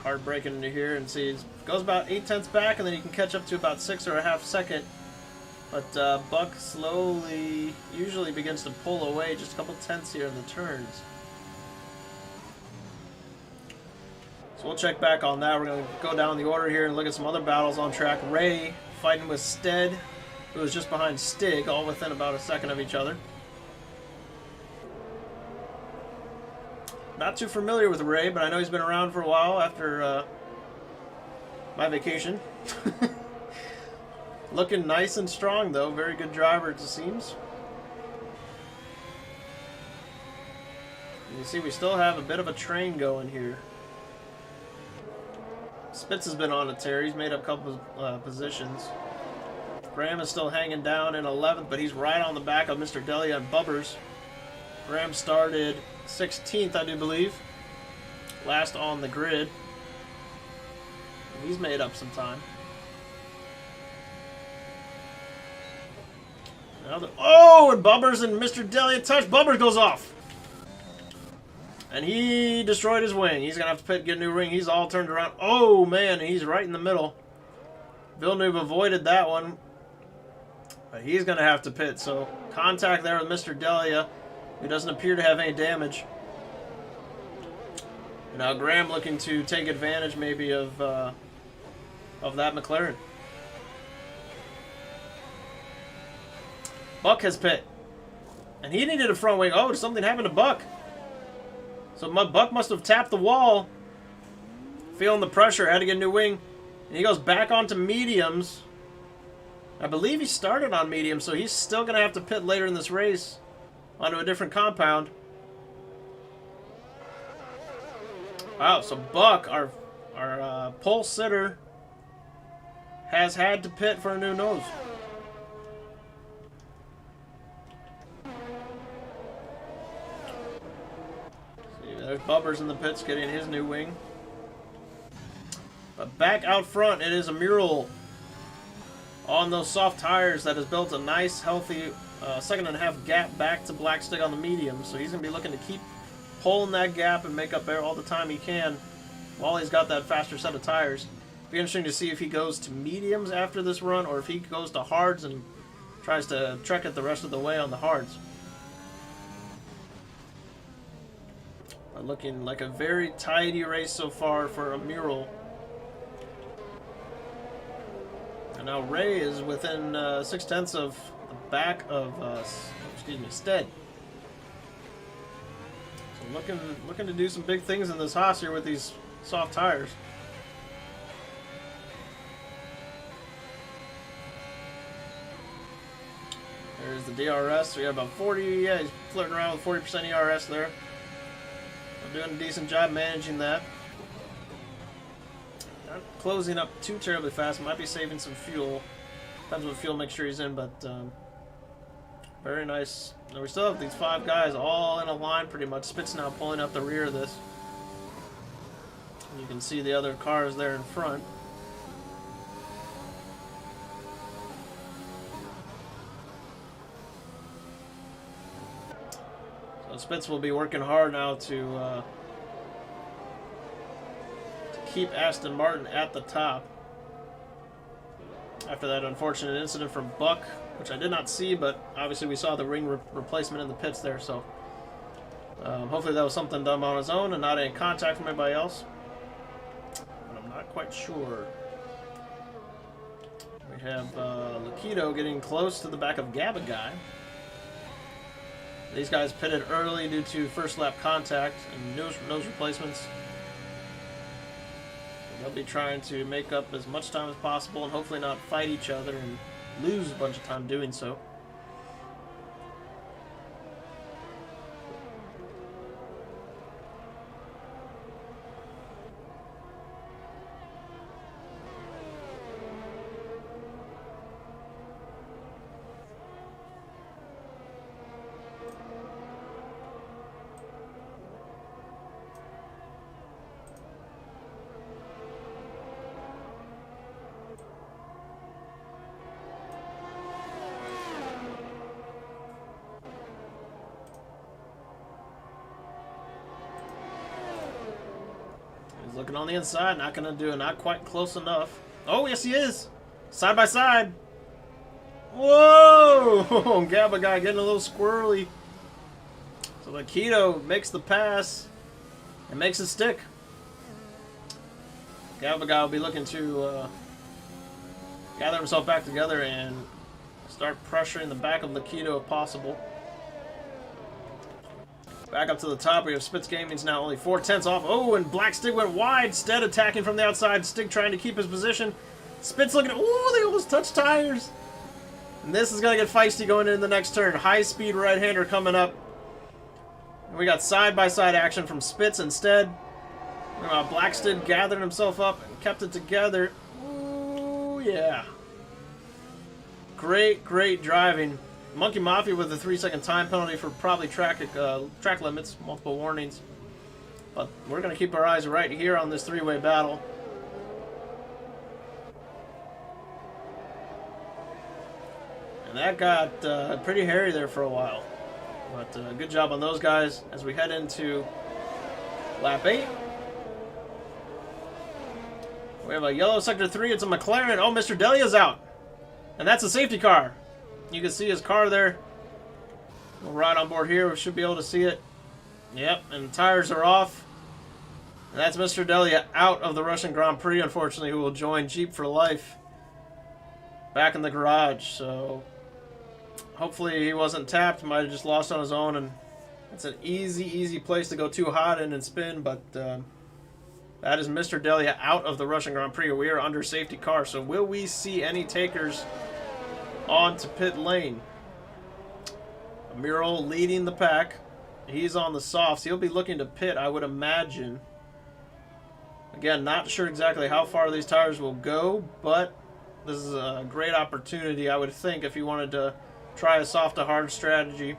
Hard breaking into here, and see, goes about 8 tenths back, and then you can catch up to about 6.5 seconds. But Buck slowly, usually begins to pull away just a couple tenths here in the turns. So we'll check back on that. We're going to go down the order here and look at some other battles on track. Ray fighting with Stead, who was just behind Stig, all within about a second of each other. Not too familiar with Ray, but I know he's been around for a while after my vacation. Looking nice and strong, though. Very good driver, it seems. And you see, we still have a bit of a train going here. Spitz has been on a tear. He's made up a couple of positions. Graham is still hanging down in 11th, but he's right on the back of Mr. Delia and Bubbers. Graham started 16th, I do believe. Last on the grid. And he's made up some time. Oh, and Bubbers and Mr. Delia touch. Bubbers goes off. And he destroyed his wing. He's going to have to pit, get a new ring. He's all turned around. Oh, man, he's right in the middle. Villeneuve avoided that one. But he's going to have to pit. So contact there with Mr. Delia, who doesn't appear to have any damage. And now Graham looking to take advantage maybe of that McLaren. Buck has pit. And he needed a front wing. Oh, something happened to Buck. So Buck must have tapped the wall. Feeling the pressure. Had to get a new wing. And he goes back onto mediums. I believe he started on medium, so he's still going to have to pit later in this race onto a different compound. Wow, so Buck, our pole sitter, has had to pit for a new nose. See, there's Bubbers in the pits getting his new wing. But back out front, it is a mural on those soft tires that has built a nice, healthy 2.5 gap back to Blackstick on the medium. So he's going to be looking to keep pulling that gap and make up there all the time he can while he's got that faster set of tires. Be interesting to see if he goes to mediums after this run or if he goes to hards and tries to trek it the rest of the way on the hards. But looking like a very tidy race so far for a mural. And now Ray is within 6/10 of the back of Stead. So looking to do some big things in this Haas here with these soft tires. There's the DRS. We got about 40. Yeah, he's flirting around with 40% ERS there. I'm doing a decent job managing that. Not closing up too terribly fast. Might be saving some fuel. Depends what fuel mixture he's in, but very nice. Now we still have these 5 guys all in a line pretty much. Spit's now pulling up the rear of this. And you can see the other cars there in front. So Spitz will be working hard now to keep Aston Martin at the top. After that unfortunate incident from Buck, which I did not see, but obviously we saw the ring replacement in the pits there, so hopefully that was something done on his own and not any contact from anybody else. But I'm not quite sure. We have Lakido getting close to the back of Gabaguy. These guys pitted early due to first lap contact and nose replacements. They'll be trying to make up as much time as possible and hopefully not fight each other and lose a bunch of time doing so. Looking on the inside, not going to do it, not quite close enough. Oh, yes he is! Side by side! Whoa! Gabaguy getting a little squirrely. So Lakido makes the pass and makes it stick. Gabaguy will be looking to gather himself back together and start pressuring the back of Lakido if possible. Back up to the top, we have Spitz Gaming's now only 4/10 off. Oh, and Black Stig went wide. Stead attacking from the outside. Stig trying to keep his position. Spitz looking at... Ooh, they almost touched tires. And this is going to get feisty going into the next turn. High-speed right-hander coming up. And we got side-by-side action from Spitz instead. Black Stig gathered himself up and kept it together. Ooh, yeah. Great, great driving. Monkey Mafia with a 3-second time penalty for probably track limits, multiple warnings. But we're going to keep our eyes right here on this 3-way battle. And that got pretty hairy there for a while. But good job on those guys as we head into lap 8. We have a yellow sector 3. It's a McLaren. Oh, Mr. Delia's out. And that's a safety car. You can see his car there. We'll ride on board here. We should be able to see it. Yep, and the tires are off. And that's Mr. Delia out of the Russian Grand Prix, unfortunately, who will join Jeep for life back in the garage. So hopefully he wasn't tapped. Might have just lost on his own. And it's an easy, easy place to go too hot in and spin. But That is Mr. Delia out of the Russian Grand Prix. We are under safety car. So will we see any takers onto pit lane? Muro leading the pack. He's on the softs. He'll be looking to pit, I would imagine. Again, not sure exactly how far these tires will go, but this is a great opportunity, I would think, if you wanted to try a soft to hard strategy.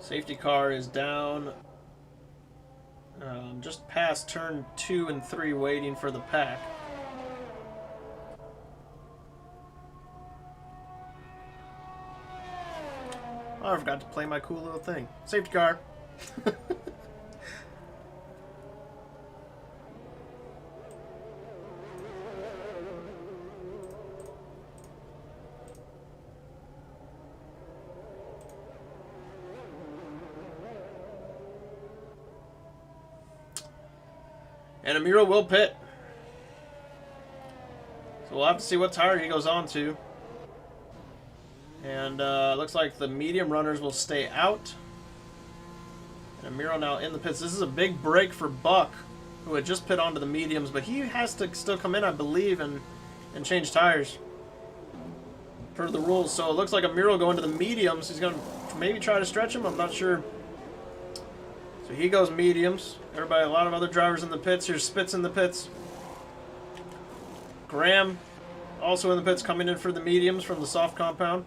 Safety car is down just past turn 2 and 3, waiting for the pack. Oh, I forgot to play my cool little thing. Safety car. And Amiro will pit. So we'll have to see what tire he goes on to. And looks like the medium runners will stay out. And Amiro now in the pits. This is a big break for Buck, who had just pit onto the mediums, but he has to still come in, I believe, and change tires per the rules. So it looks like Amiro going to the mediums. He's going to maybe try to stretch him. I'm not sure. So he goes mediums. Everybody, a lot of other drivers in the pits. Here's Spitz in the pits. Graham also in the pits, coming in for the mediums from the soft compound.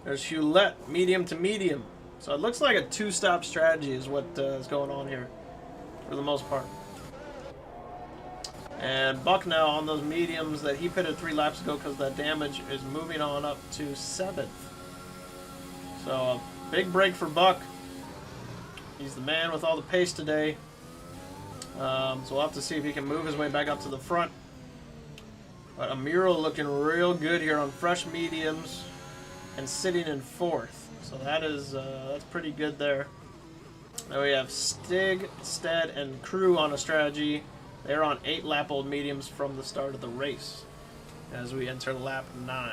There's Hewlett, medium to medium. So it looks like a two-stop strategy is what is going on here for the most part. And Buck now on those mediums that he pitted 3 laps ago because of that damage is moving on up to 7th. So a big break for Buck. He's the man with all the pace today. So we'll have to see if he can move his way back up to the front. But Amiro looking real good here on fresh mediums and sitting in 4th. So that is that's pretty good there. Now we have Stig, Stead, and Crew on a strategy. They're on 8-lap-old mediums from the start of the race as we enter lap 9.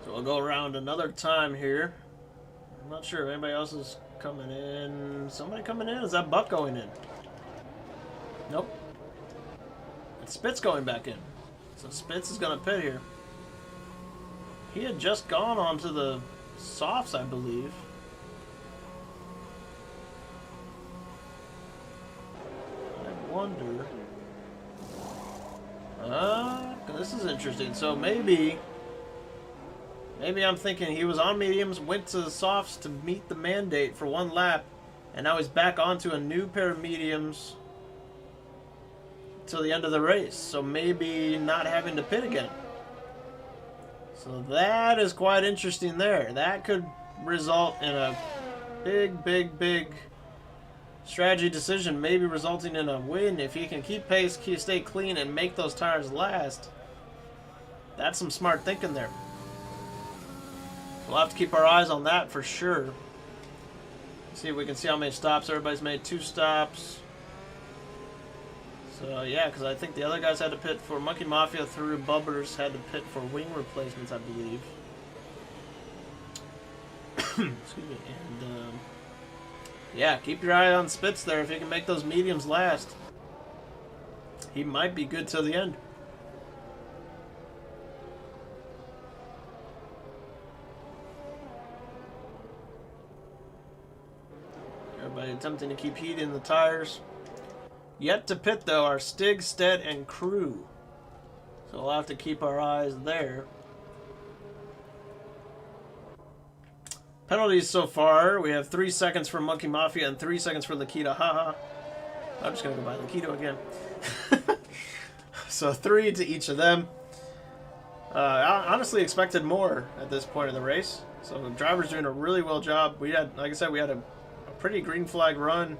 We'll go around another time here. I'm not sure if anybody else is coming in. Somebody coming in? Is that Buck going in? Nope. It's Spitz going back in. So Spitz is going to pit here. He had just gone onto the softs, I believe. I wonder. This is interesting. So maybe I'm thinking he was on mediums, went to the softs to meet the mandate for 1 lap, and now he's back onto a new pair of mediums till the end of the race. So maybe not having to pit again. So that is quite interesting there. That could result in a big strategy decision, maybe resulting in a win. If he can keep pace, stay clean, and make those tires last, that's some smart thinking there. We'll have to keep our eyes on that for sure. See if we can see how many stops. Everybody's made 2 stops. So yeah, because I think the other guys had to pit for Monkey Mafia through. Bubbers had to pit for wing replacements, I believe. Excuse me. And yeah, keep your eye on Spitz there. If he can make those mediums last, he might be good till the end. Everybody attempting to keep heat in the tires. Yet to pit, though, are Stig, Stead, and Crew. So we'll have to keep our eyes there. Penalties so far. We have 3 seconds for Monkey Mafia and 3 seconds for Lakita. Haha. I'm just going to go by Lakito again. So 3 to each of them. I honestly expected more at this point in the race. So the driver's doing a really well job. We had, like I said, we had a pretty green flag run.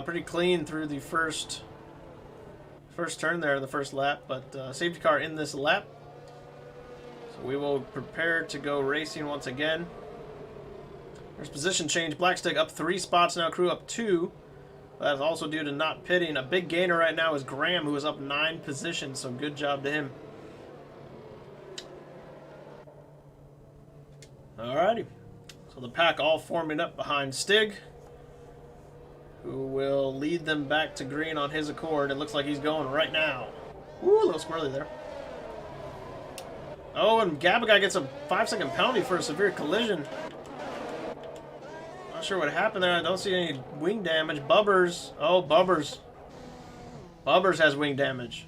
Pretty clean through the first turn there, the first lap. But safety car in this lap. So we will prepare to go racing once again. There's position change. Blackstick up 3 spots now. Crew up 2. That's also due to not pitting. A big gainer right now is Graham, who is up 9 positions. So good job to him. Alrighty. So the pack all forming up behind Stig, who will lead them back to green on his accord. It looks like he's going right now. Ooh, a little squirrely there. Oh, and Gabaguy gets a 5-second penalty for a severe collision. Not sure what happened there. I don't see any wing damage. Bubbers. Oh, Bubbers. Bubbers has wing damage.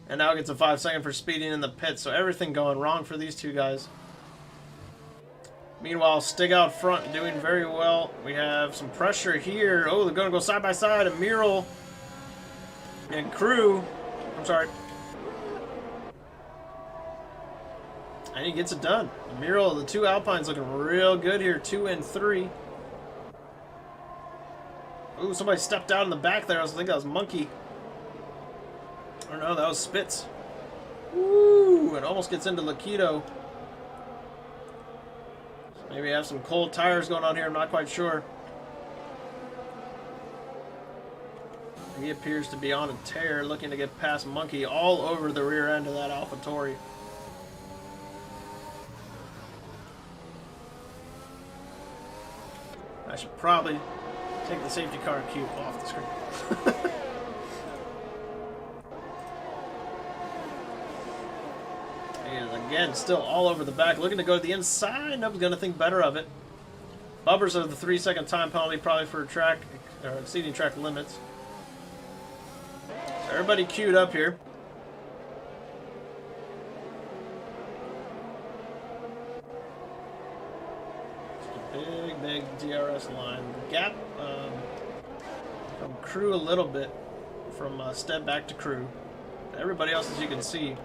And now gets a 5-second for speeding in the pit. So everything going wrong for these two guys. Meanwhile, Stig out front doing very well. We have some pressure here. Oh, they're going to go side by side. Amiral and Crew. I'm sorry. And he gets it done. Amiral, the 2 Alpines looking real good here. 2 and 3. Ooh, somebody stepped out in the back there. I think that was Monkey. Or no, that was Spitz. Ooh, it almost gets into Lakito. Maybe have some cold tires going on here. I'm not quite sure. He appears to be on a tear, looking to get past Monkey all over the rear end of that AlphaTauri. I should probably take the safety car cube off the screen. And again, still all over the back, looking to go to the inside. Nobody's going to think better of it. Bubbers are the 3-second time penalty, probably for track or exceeding track limits. So everybody queued up here. Big DRS line. Gap from Crew a little bit, from Stead back to Crew. Everybody else, as you can see,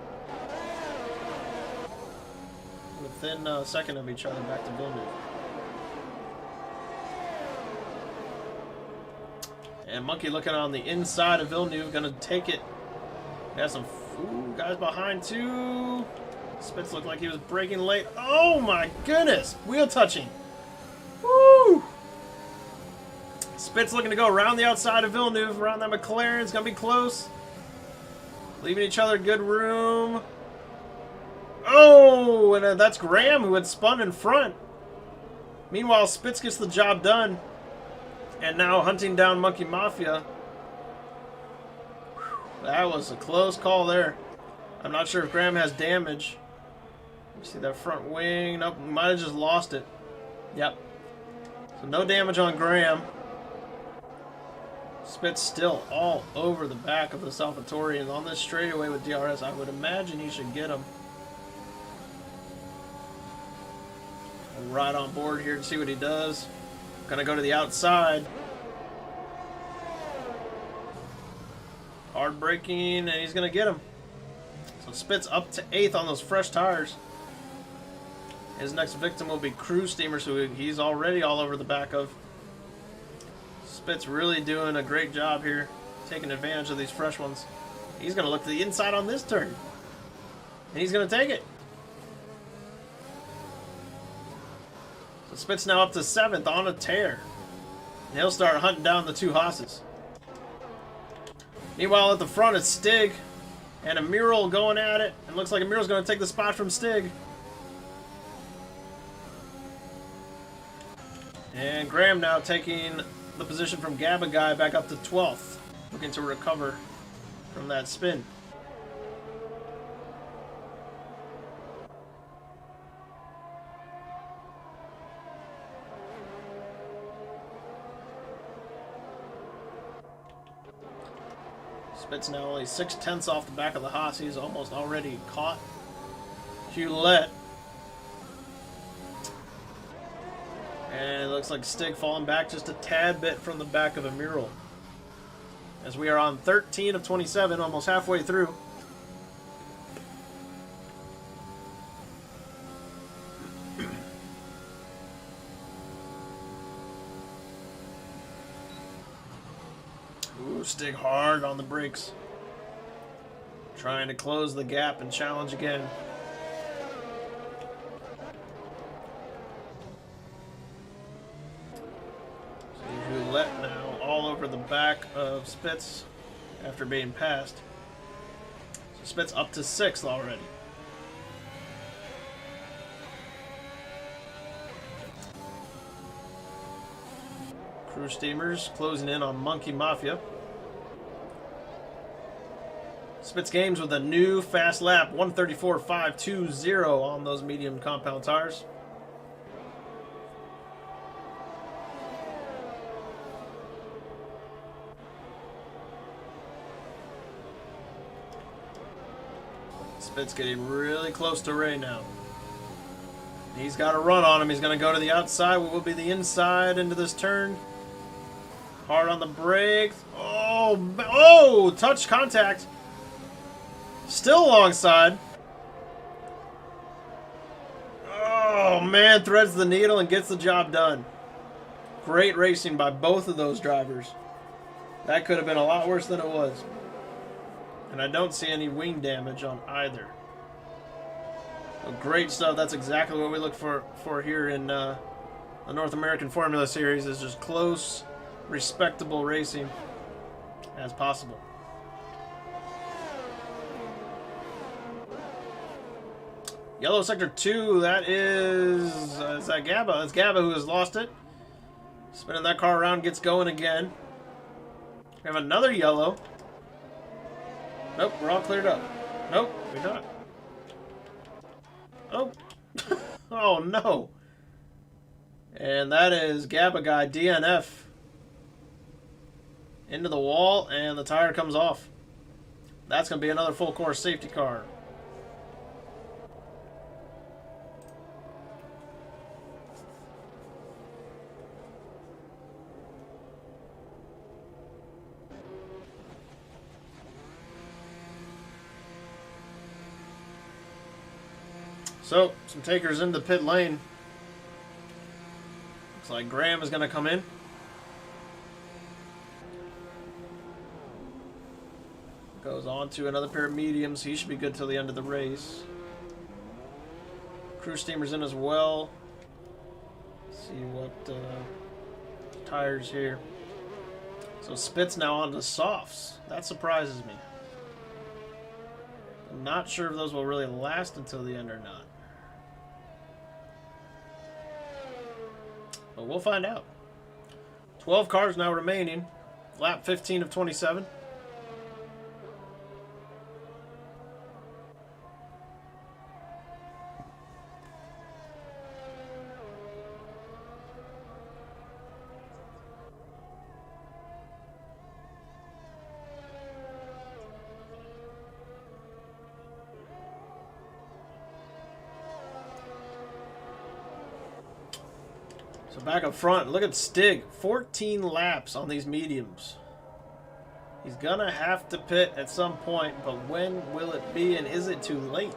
within a second of each other back to Villeneuve. And Monkey looking on the inside of Villeneuve, gonna take it. Got some guys behind too. Spitz looked like he was braking late. Oh my goodness! Wheel touching. Woo! Spitz looking to go around the outside of Villeneuve, around that McLaren. It's going to be close. Leaving each other good room. Oh, and that's Graham who had spun in front. Meanwhile, Spitz gets the job done. And now hunting down Monkey Mafia. That was a close call there. I'm not sure if Graham has damage. You see that front wing? Nope, might have just lost it. Yep. So no damage on Graham. Spitz still all over the back of the AlphaTauri, and on this straightaway with DRS, I would imagine he should get him. Right on board here to see what he does. Gonna go to the outside. Hard braking, and he's gonna get him. So Spitz up to 8th on those fresh tires. His next victim will be Crew Steamers, who he's already all over the back of. Spitz really doing a great job here, taking advantage of these fresh ones. He's going to look to the inside on this turn. And he's going to take it. So Spitz now up to 7th on a tear. And he'll start hunting down the 2 Haas's. Meanwhile, at the front, it's Stig and Amiral going at it. And looks like Amiral's going to take the spot from Stig. And Graham now taking the position from Gabaguy back up to 12th, looking to recover from that spin. Spitz now only 6/10 off the back of the Haas. He's almost already caught Hewlett. And it looks like Stig falling back just a tad bit from the back of a mural. As we are on 13 of 27, almost halfway through. Ooh, Stig hard on the brakes. Trying to close the gap and challenge again. Roulette now all over the back of Spitz after being passed. So Spitz up to 6th already. Crew Steamers closing in on Monkey Mafia. Spitz Games with a new fast lap, 134.520 on those medium compound tires. Spitz getting really close to Ray now. He's got a run on him. He's going to go to the outside. What will be the inside into this turn? Hard on the brake. Oh, touch contact. Still alongside. Oh, man, threads the needle and gets the job done. Great racing by both of those drivers. That could have been a lot worse than it was. And I don't see any wing damage on either. So great stuff. That's exactly what we look for here in the North American Formula Series, is just close, respectable racing as possible. Yellow Sector 2, that is that Gabba? That's Gabba who has lost it. Spinning that car around, gets going again. We have another yellow. Nope, we're all cleared up. Nope, we're not. Oh. Oh, no. And that is Gabba guy, DNF. Into the wall, and the tire comes off. That's going to be another full course safety car. So, some takers in the pit lane. Looks like Graham is going to come in. Goes on to another pair of mediums. He should be good till the end of the race. Crew Steamer's in as well. Let's see what tires here. So Spitz now on to softs. That surprises me. I'm not sure if those will really last until the end or not. But we'll find out. 12 cars now remaining. Lap 15 of 27. So back up front, look at Stig. 14 laps on these mediums. He's going to have to pit at some point, but when will it be, and is it too late?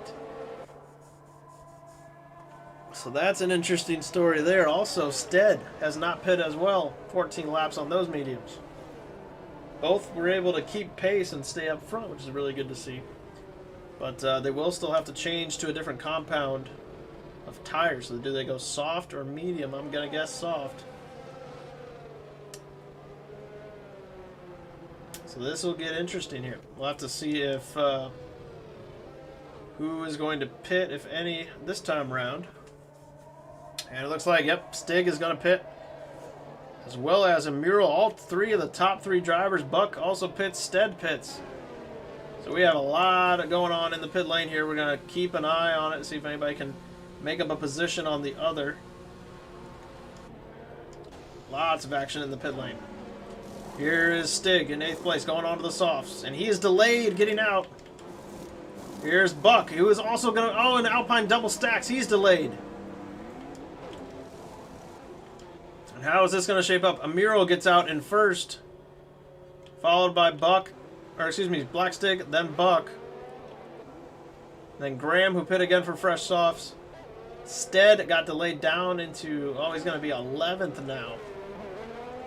So that's an interesting story there. Also, Stead has not pit as well. 14 laps on those mediums. Both were able to keep pace and stay up front, which is really good to see. But they will still have to change to a different compound of tires. So do they go soft or medium? I'm gonna guess soft. So this will get interesting here. We'll have to see if who is going to pit, if any, this time around. And it looks like, yep, Stig is gonna pit, as well as a mural. All three of the top three drivers. Buck also pits, Stead pits. So we have a lot going on in the pit lane here. We're gonna keep an eye on it, see if anybody can make up a position on the other. Lots of action in the pit lane. Here is Stig in 8th place, going on to the softs. And he is delayed getting out. Here's Buck, who is also going to... Oh, and Alpine double stacks. He's delayed. And how is this going to shape up? Amiro gets out in 1st. Followed by Buck. Or, excuse me, Black Stig, then Buck. Then Graham, who pit again for fresh softs. Stead got delayed down into... Oh, he's going to be 11th now.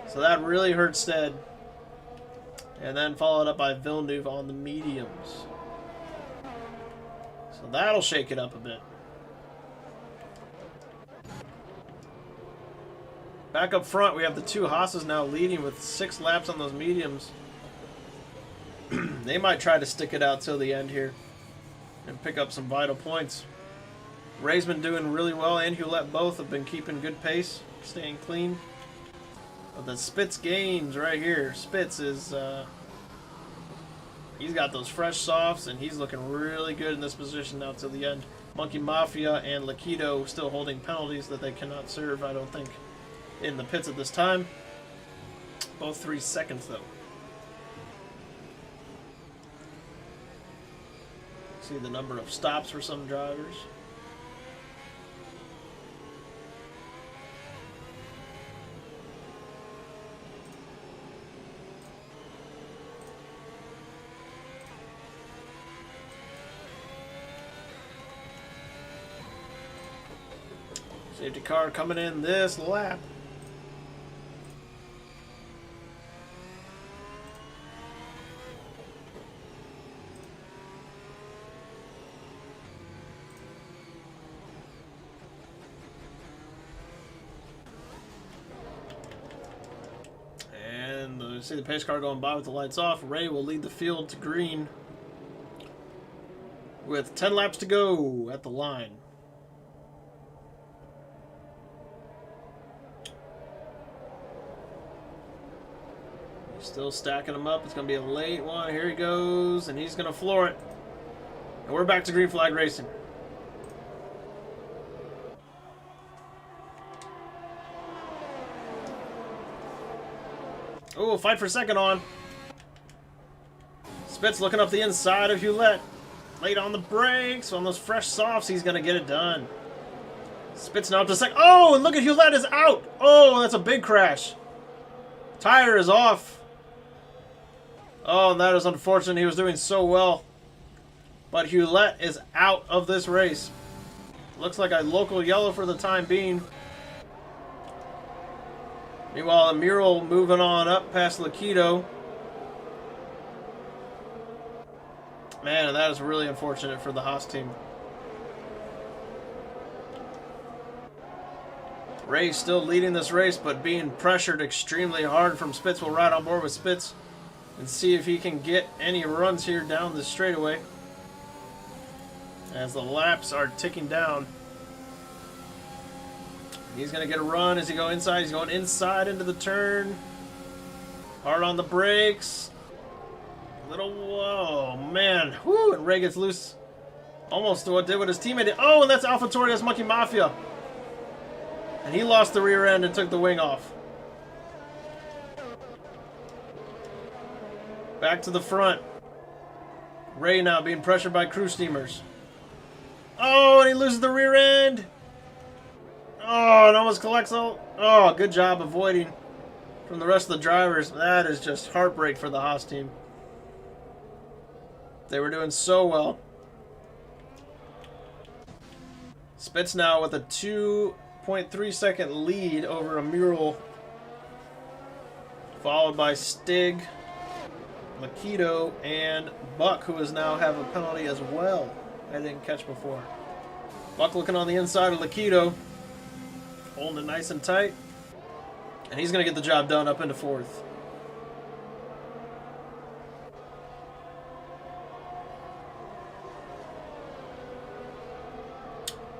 So that really hurt Stead. And then followed up by Villeneuve on the mediums. So that'll shake it up a bit. Back up front, we have the 2 Haas's now leading with 6 laps on those mediums. They might try to stick it out till the end here and pick up some vital points. Ray's been doing really well, and Hewlett both have been keeping good pace, staying clean. But the Spitz gains right here. Spitz is, he's got those fresh softs, and he's looking really good in this position now till the end. Monkey Mafia and Lakido still holding penalties that they cannot serve, I don't think, in the pits at this time. Both 3 seconds, though. See the number of stops for some drivers. Safety car coming in this lap. And see the pace car going by with the lights off. Ray will lead the field to green with 10 laps to go at the line. Still stacking them up. It's going to be a late one. Here he goes, and he's going to floor it. And we're back to green flag racing. Oh, fight for second on. Spitz looking up the inside of Hewlett. Late on the brakes. On those fresh softs, he's going to get it done. Spitz now up to second. Oh, and look at Hewlett is out. Oh, that's a big crash. Tire is off. Oh, and that is unfortunate. He was doing so well. But Hewlett is out of this race. Looks like a local yellow for the time being. Meanwhile, Amiro moving on up past Lakido. Man, and that is really unfortunate for the Haas team. Ray still leading this race, but being pressured extremely hard from Spitz. Will ride on board with Spitz and see if he can get any runs here down the straightaway as the laps are ticking down. He's going to get a run as he goes inside. He's going inside into the turn. Hard on the brakes. Whoa, man. Whoo, and Ray gets loose. Almost to what did what his teammate did. Oh, and that's AlphaTauri. That's Monkey Mafia. And he lost the rear end and took the wing off. Back to the front. Ray now being pressured by crew steamers. Oh, and he loses the rear end. Oh, it almost collects all. Oh, good job avoiding from the rest of the drivers. That is just heartbreak for the Haas team. They were doing so well. Spitz now with a 2.3 second lead over Amiro, followed by Stig, Lakido, and Buck, who is now have a penalty as well. I didn't catch before. Buck looking on the inside of Lakido, holding it nice and tight, and he's going to get the job done up into 4th.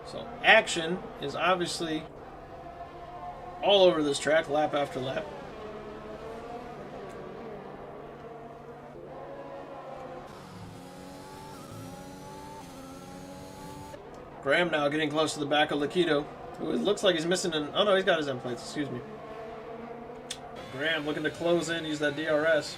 So action is obviously all over this track, lap after lap. Graham now getting close to the back of Lakido, who looks like he's missing an... Oh no, he's got his end plates, excuse me. Graham looking to close in, use that DRS.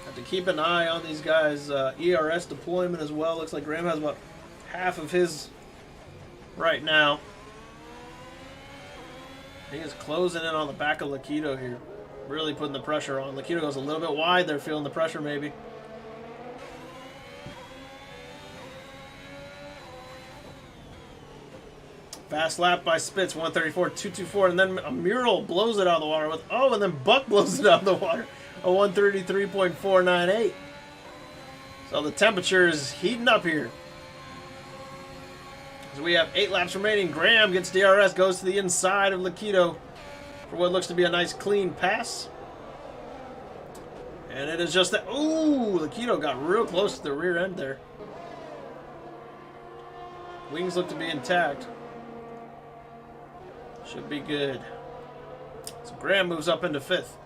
Have to keep an eye on these guys' ERS deployment as well. Looks like Graham has about half of his right now. He is closing in on the back of Lakito here. Really putting the pressure on. Lakito goes a little bit wide there, feeling the pressure maybe. Fast lap by Spitz, 134.224, and then a Mural blows it out of the water with, oh, and then Buck blows it out of the water, a 133.498. So the temperature is heating up here. So we have 8 laps remaining. Graham gets DRS, goes to the inside of Lakito for what looks to be a nice clean pass. And it is just that, ooh, Lakito got real close to the rear end there. Wings look to be intact. Should be good. So Graham moves up into 5th.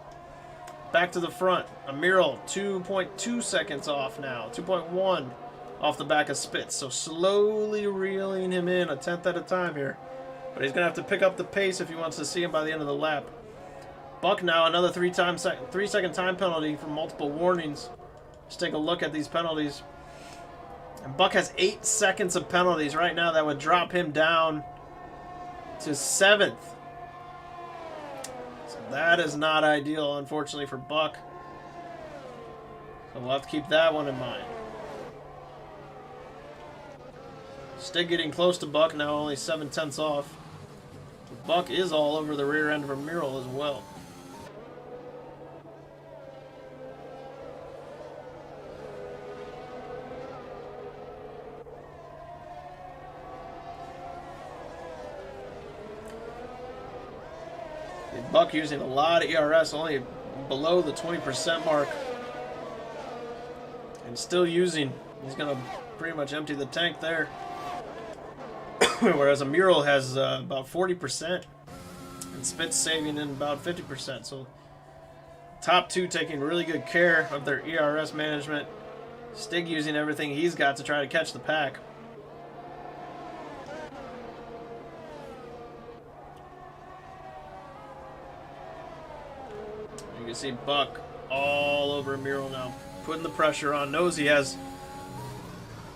Back to the front. Amiral, 2.2 seconds off now. 2.1 off the back of Spitz. So slowly reeling him in a 10th at a time here. But he's going to have to pick up the pace if he wants to see him by the end of the lap. Buck now, another 3-second time penalty for multiple warnings. Let's take a look at these penalties. And Buck has 8 seconds of penalties right now that would drop him down to 7th. So that is not ideal, unfortunately, for Buck. So we'll have to keep that one in mind. Stig getting close to Buck, now only 7/10 off. Buck is all over the rear end of a Mural as well. Buck using a lot of ERS, only below the 20% mark. And still using. He's going to pretty much empty the tank there. Whereas a Mural has about 40%. And Spitz saving in about 50%. So top two taking really good care of their ERS management. Stig using everything he's got to try to catch the pack. You can see Buck all over Mural now, putting the pressure on. Knows he has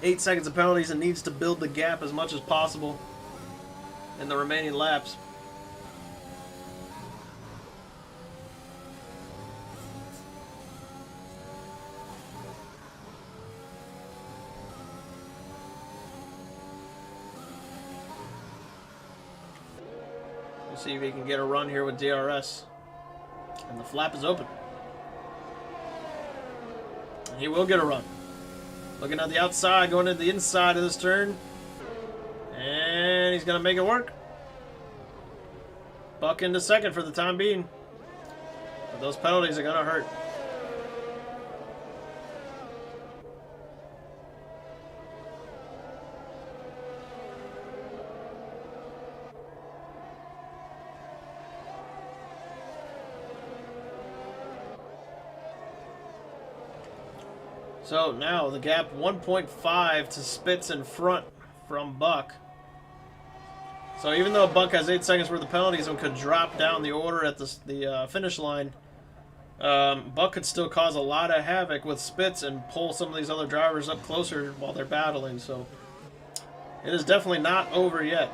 8 seconds of penalties and needs to build the gap as much as possible in the remaining laps. Let's see if he can get a run here with DRS. And the flap is open. And he will get a run. Looking at the outside, going to the inside of this turn. And he's going to make it work. Buck into 2nd for the time being. But those penalties are going to hurt. So now the gap 1.5 to Spitz in front from Buck. So even though Buck has 8 seconds worth of penalties and could drop down the order at the finish line, Buck could still cause a lot of havoc with Spitz and pull some of these other drivers up closer while they're battling. So it is definitely not over yet.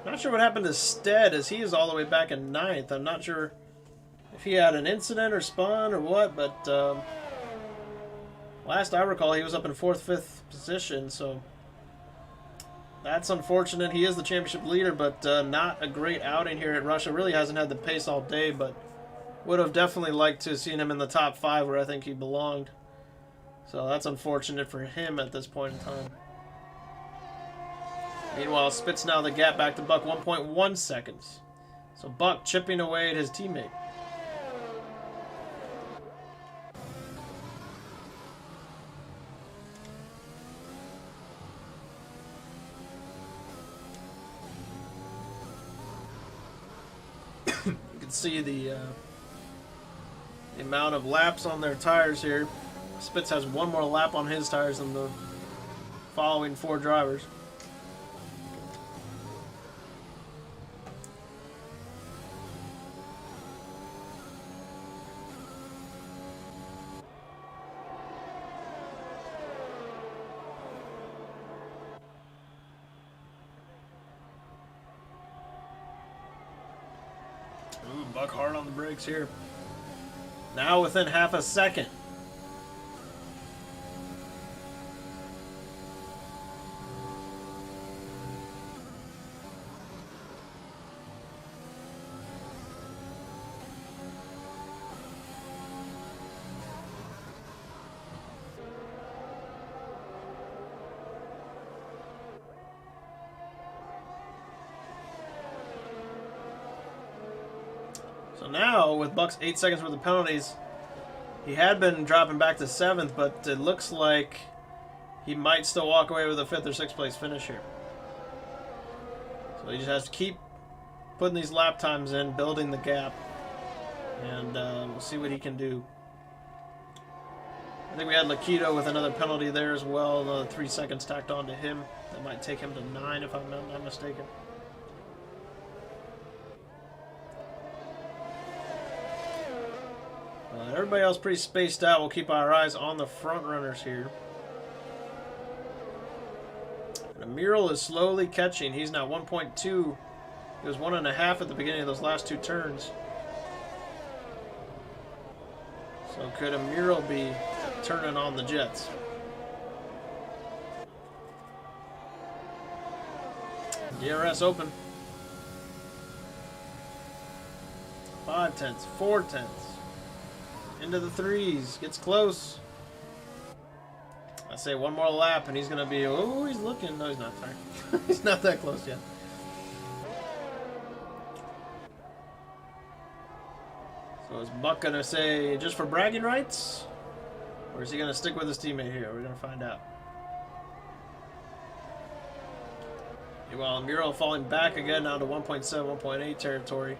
Not sure what happened to Stead, as he is all the way back in 9th. I'm not sure if he had an incident or spun or what, but last I recall he was up in 4th, 5th position, so that's unfortunate. He is the championship leader, but not a great outing here at Russia. Really hasn't had the pace all day, but would have definitely liked to have seen him in the top 5 where I think he belonged. So that's unfortunate for him at this point in time. Meanwhile, Spitz now the gap back to Buck, 1.1 seconds. So Buck chipping away at his teammate. You can see the amount of laps on their tires here. Spitz has one more lap on his tires than the following 4 drivers. Ooh, Buck hard on the brakes here. Now within half a second. So now, with Buck's 8 seconds worth of penalties, he had been dropping back to 7th, but it looks like he might still walk away with a 5th or 6th place finish here. So he just has to keep putting these lap times in, building the gap, and we'll see what he can do. I think we had Lakito with another penalty there as well, another 3 seconds tacked on to him. That might take him to 9 if I'm not mistaken. Everybody else pretty spaced out. We'll keep our eyes on the front runners here. And Amiral is slowly catching. He's now 1.2. He was 1.5 at the beginning of those last 2 turns. So could Amiral be turning on the Jets? DRS open. 5 tenths, 4 tenths. Into the 3s. Gets close. I say one more lap and he's going to be... Oh, he's looking. No, he's not. Sorry. He's not that close yet. So is Buck going to say just for bragging rights? Or is he going to stick with his teammate here? We're going to find out. Meanwhile, Mural falling back again now to 1.7, 1.8 territory.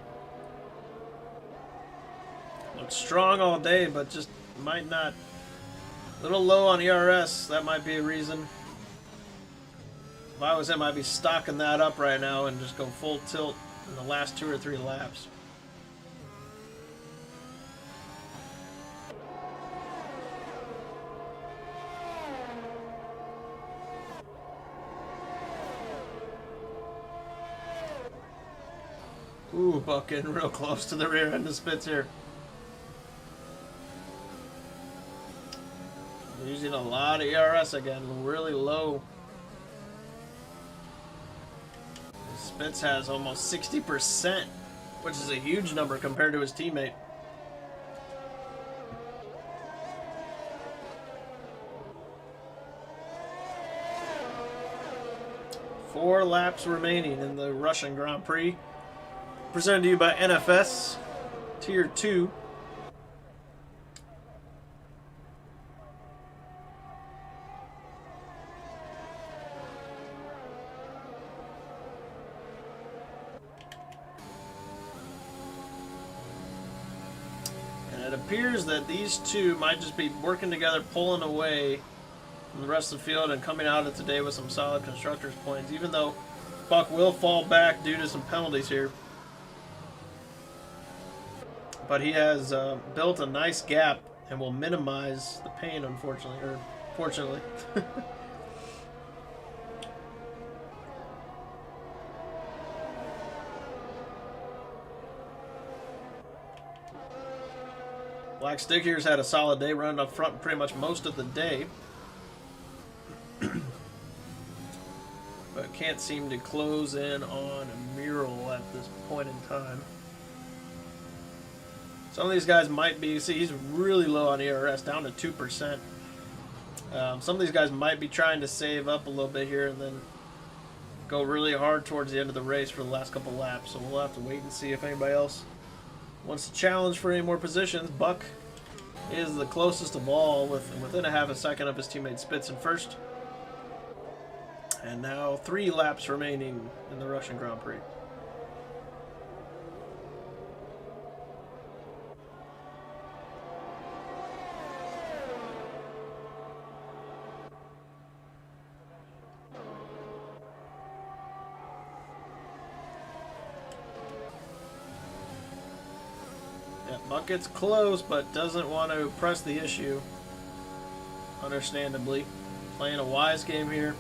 Looks strong all day, but just might not. A little low on ERS. That might be a reason. If I was him, I'd be stocking that up right now and just go full tilt in the last 2 or 3 laps. Ooh, Buck getting real close to the rear end of Spitz here. Using a lot of ERS again, really low. Spitz has almost 60%, which is a huge number compared to his teammate. Four laps remaining in the Russian Grand Prix. Presented to you by NFS, Tier 2. It appears that these two might just be working together, pulling away from the rest of the field and coming out of today with some solid constructors points, even though Buck will fall back due to some penalties here. But he has built a nice gap and will minimize the pain, unfortunately, or fortunately. Black Stick here's had a solid day, running up front pretty much most of the day. But can't seem to close in on a mural at this point in time. Some of these guys might be, see, he's really low on ERS, down to 2%. Some of these guys might be trying to save up a little bit here and then go really hard towards the end of the race for the last couple laps. So we'll have to wait and see if anybody else wants to challenge for any more positions. Buck is the closest of all, within a half a second of his teammate Spitz in first. And now 3 laps remaining in the Russian Grand Prix. Yeah, Buck gets close, but doesn't want to press the issue. Understandably. Playing a wise game here.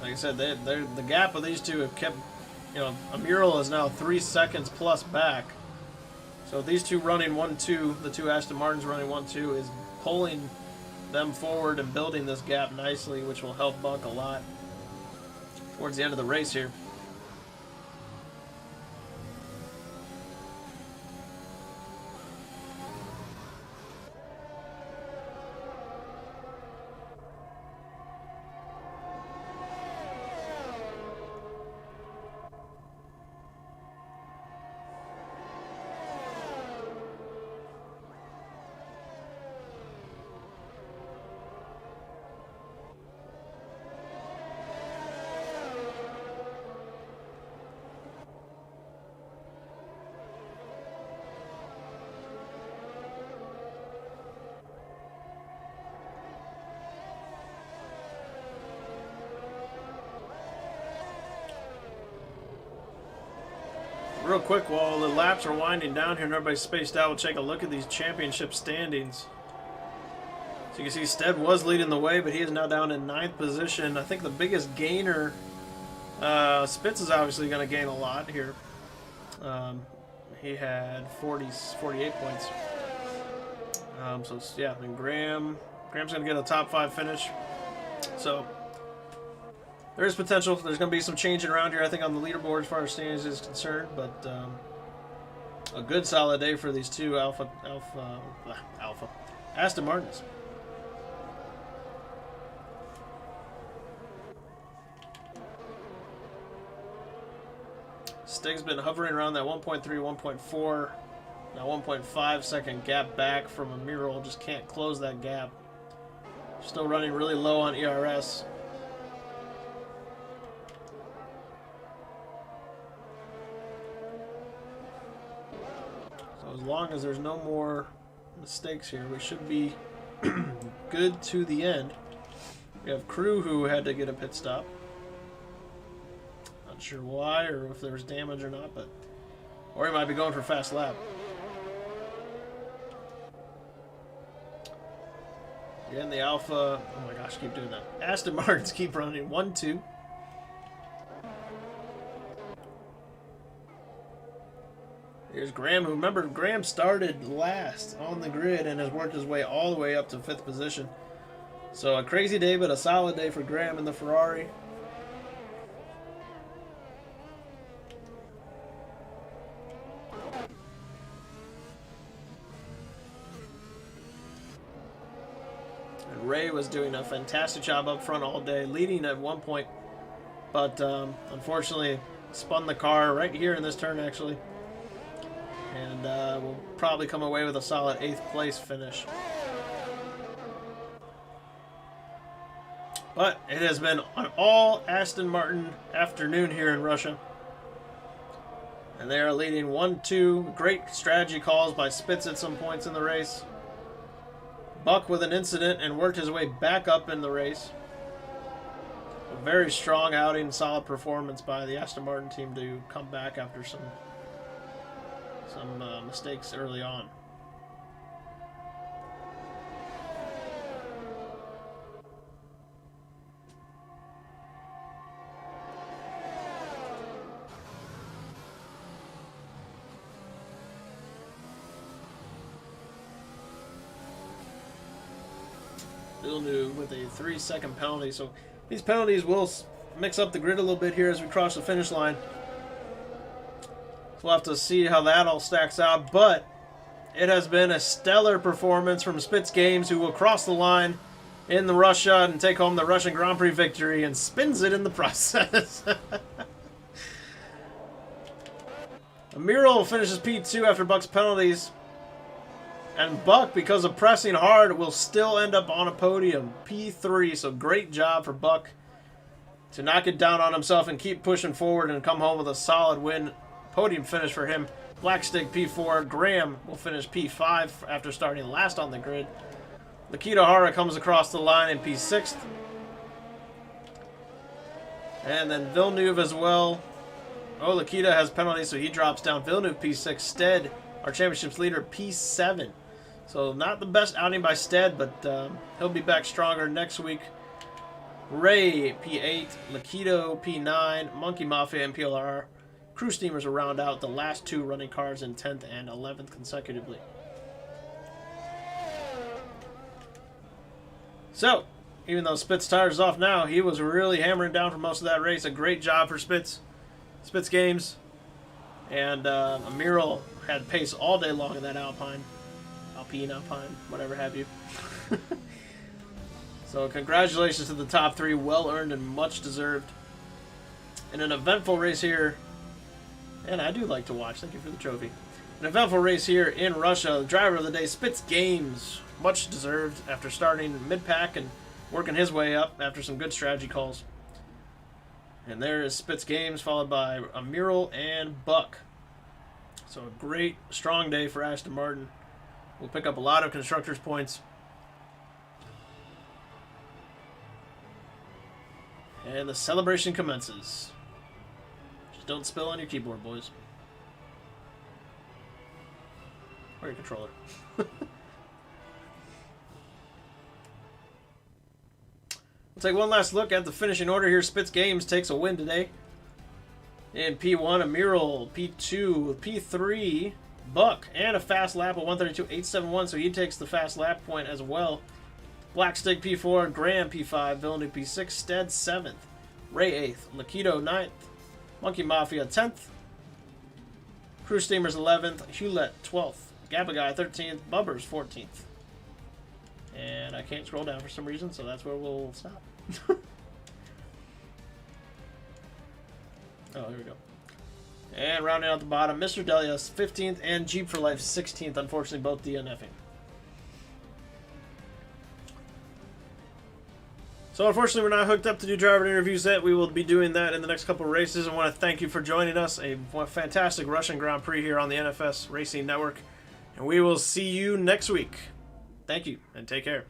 Like I said, the gap of these two have kept, you know, a mural is now 3 seconds plus back. So these two running 1-2, the two Aston Martins running 1-2, is pulling them forward and building this gap nicely, which will help Buck a lot towards the end of the race here. Real quick, while the laps are winding down here and everybody's spaced out, we'll take a look at these championship standings. So you can see Stead was leading the way, but he is now down in 9th position. I think the biggest gainer, Spitz is obviously going to gain a lot here. He had 48 points. So yeah, and Graham's going to get a top 5 finish. So there's potential. There's going to be some changing around here, I think, on the leaderboard as far as standings is concerned. But a good solid day for these two Aston Martins. Stig's been hovering around that 1.3, 1.4, now 1.5 second gap back from a mural. Just can't close that gap. Still running really low on ERS. So as long as there's no more mistakes here, we should be good to the end. We have Crew who had to get a pit stop. Not sure why or if there was damage or not, but or he might be going for a fast lap. Again, the Alpha. Oh my gosh, keep doing that. Aston Martins keep running 1-2. Here's Graham, who, remember, Graham started last on the grid and has worked his way all the way up to 5th position. So a crazy day, but a solid day for Graham in the Ferrari. And Ray was doing a fantastic job up front all day, leading at one point, but unfortunately spun the car right here in this turn, actually. And we'll probably come away with a solid 8th place finish. But it has been an all Aston Martin afternoon here in Russia. And they are leading 1-2. Great strategy calls by Spitz at some points in the race. Buck with an incident and worked his way back up in the race. A very strong outing, solid performance by the Aston Martin team to come back after some mistakes early on. Villeneuve with a 3-second penalty. So these penalties will mix up the grid a little bit here as we cross the finish line. We'll have to see how that all stacks out, but it has been a stellar performance from Spitz Games, who will cross the line in the Russia and take home the Russian Grand Prix victory and spins it in the process. Amiral finishes P2 after Buck's penalties, and Buck, because of pressing hard, will still end up on a podium, P3, so great job for Buck to knock it down on himself and keep pushing forward and come home with a solid win. Podium finish for him. Blackstick P4. Graham will finish P5 after starting last on the grid. Nikita Hara comes across the line in P6th. And then Villeneuve as well Oh, Lakita has penalties, so he drops down. Villeneuve P6. Stead, our championship's leader, P7. So not the best outing by Stead, but he'll be back stronger next week. Ray, P8. Lakito, P9. Monkey Mafia, and PLR. Crew Steamers will round out the last two running cars in 10th and 11th consecutively. So, even though Spitz' tires is off now, he was really hammering down for most of that race. A great job for Spitz Games. And Amiral had pace all day long in that Alpine, whatever have you. So congratulations to the top three. Well earned and much deserved. In an eventful race here, and I do like to watch, thank you for the trophy. An eventful race here in Russia. The driver of the day, Spitz Games. Much deserved after starting mid-pack and working his way up after some good strategy calls. And there is Spitz Games, followed by Amiral and Buck. So a great, strong day for Aston Martin. We'll pick up a lot of constructors' points. And the celebration commences. Just don't spill on your keyboard, boys. Or your controller. We'll take one last look at the finishing order here. Spitz Games takes a win today. In P1, Amiral. P2, P3, Buck. And a fast lap of 132.871, so he takes the fast lap point as well. Blackstick P4, Graham P5, Villeneuve P6, Stead 7th, Ray 8th, Lakito 9th, Monkey Mafia 10th, Crew Steamers 11th, Hewlett 12th, Gabaguy 13th, Bubbers 14th. And I can't scroll down for some reason, so that's where we'll stop. Oh, here we go. And rounding out the bottom, Mr. Delius 15th and Jeep for Life 16th, unfortunately both DNFing. So unfortunately, we're not hooked up to do driver interviews yet. We will be doing that in the next couple of races. I want to thank you for joining us. A fantastic Russian Grand Prix here on the NFS Racing Network. And we will see you next week. Thank you, and take care.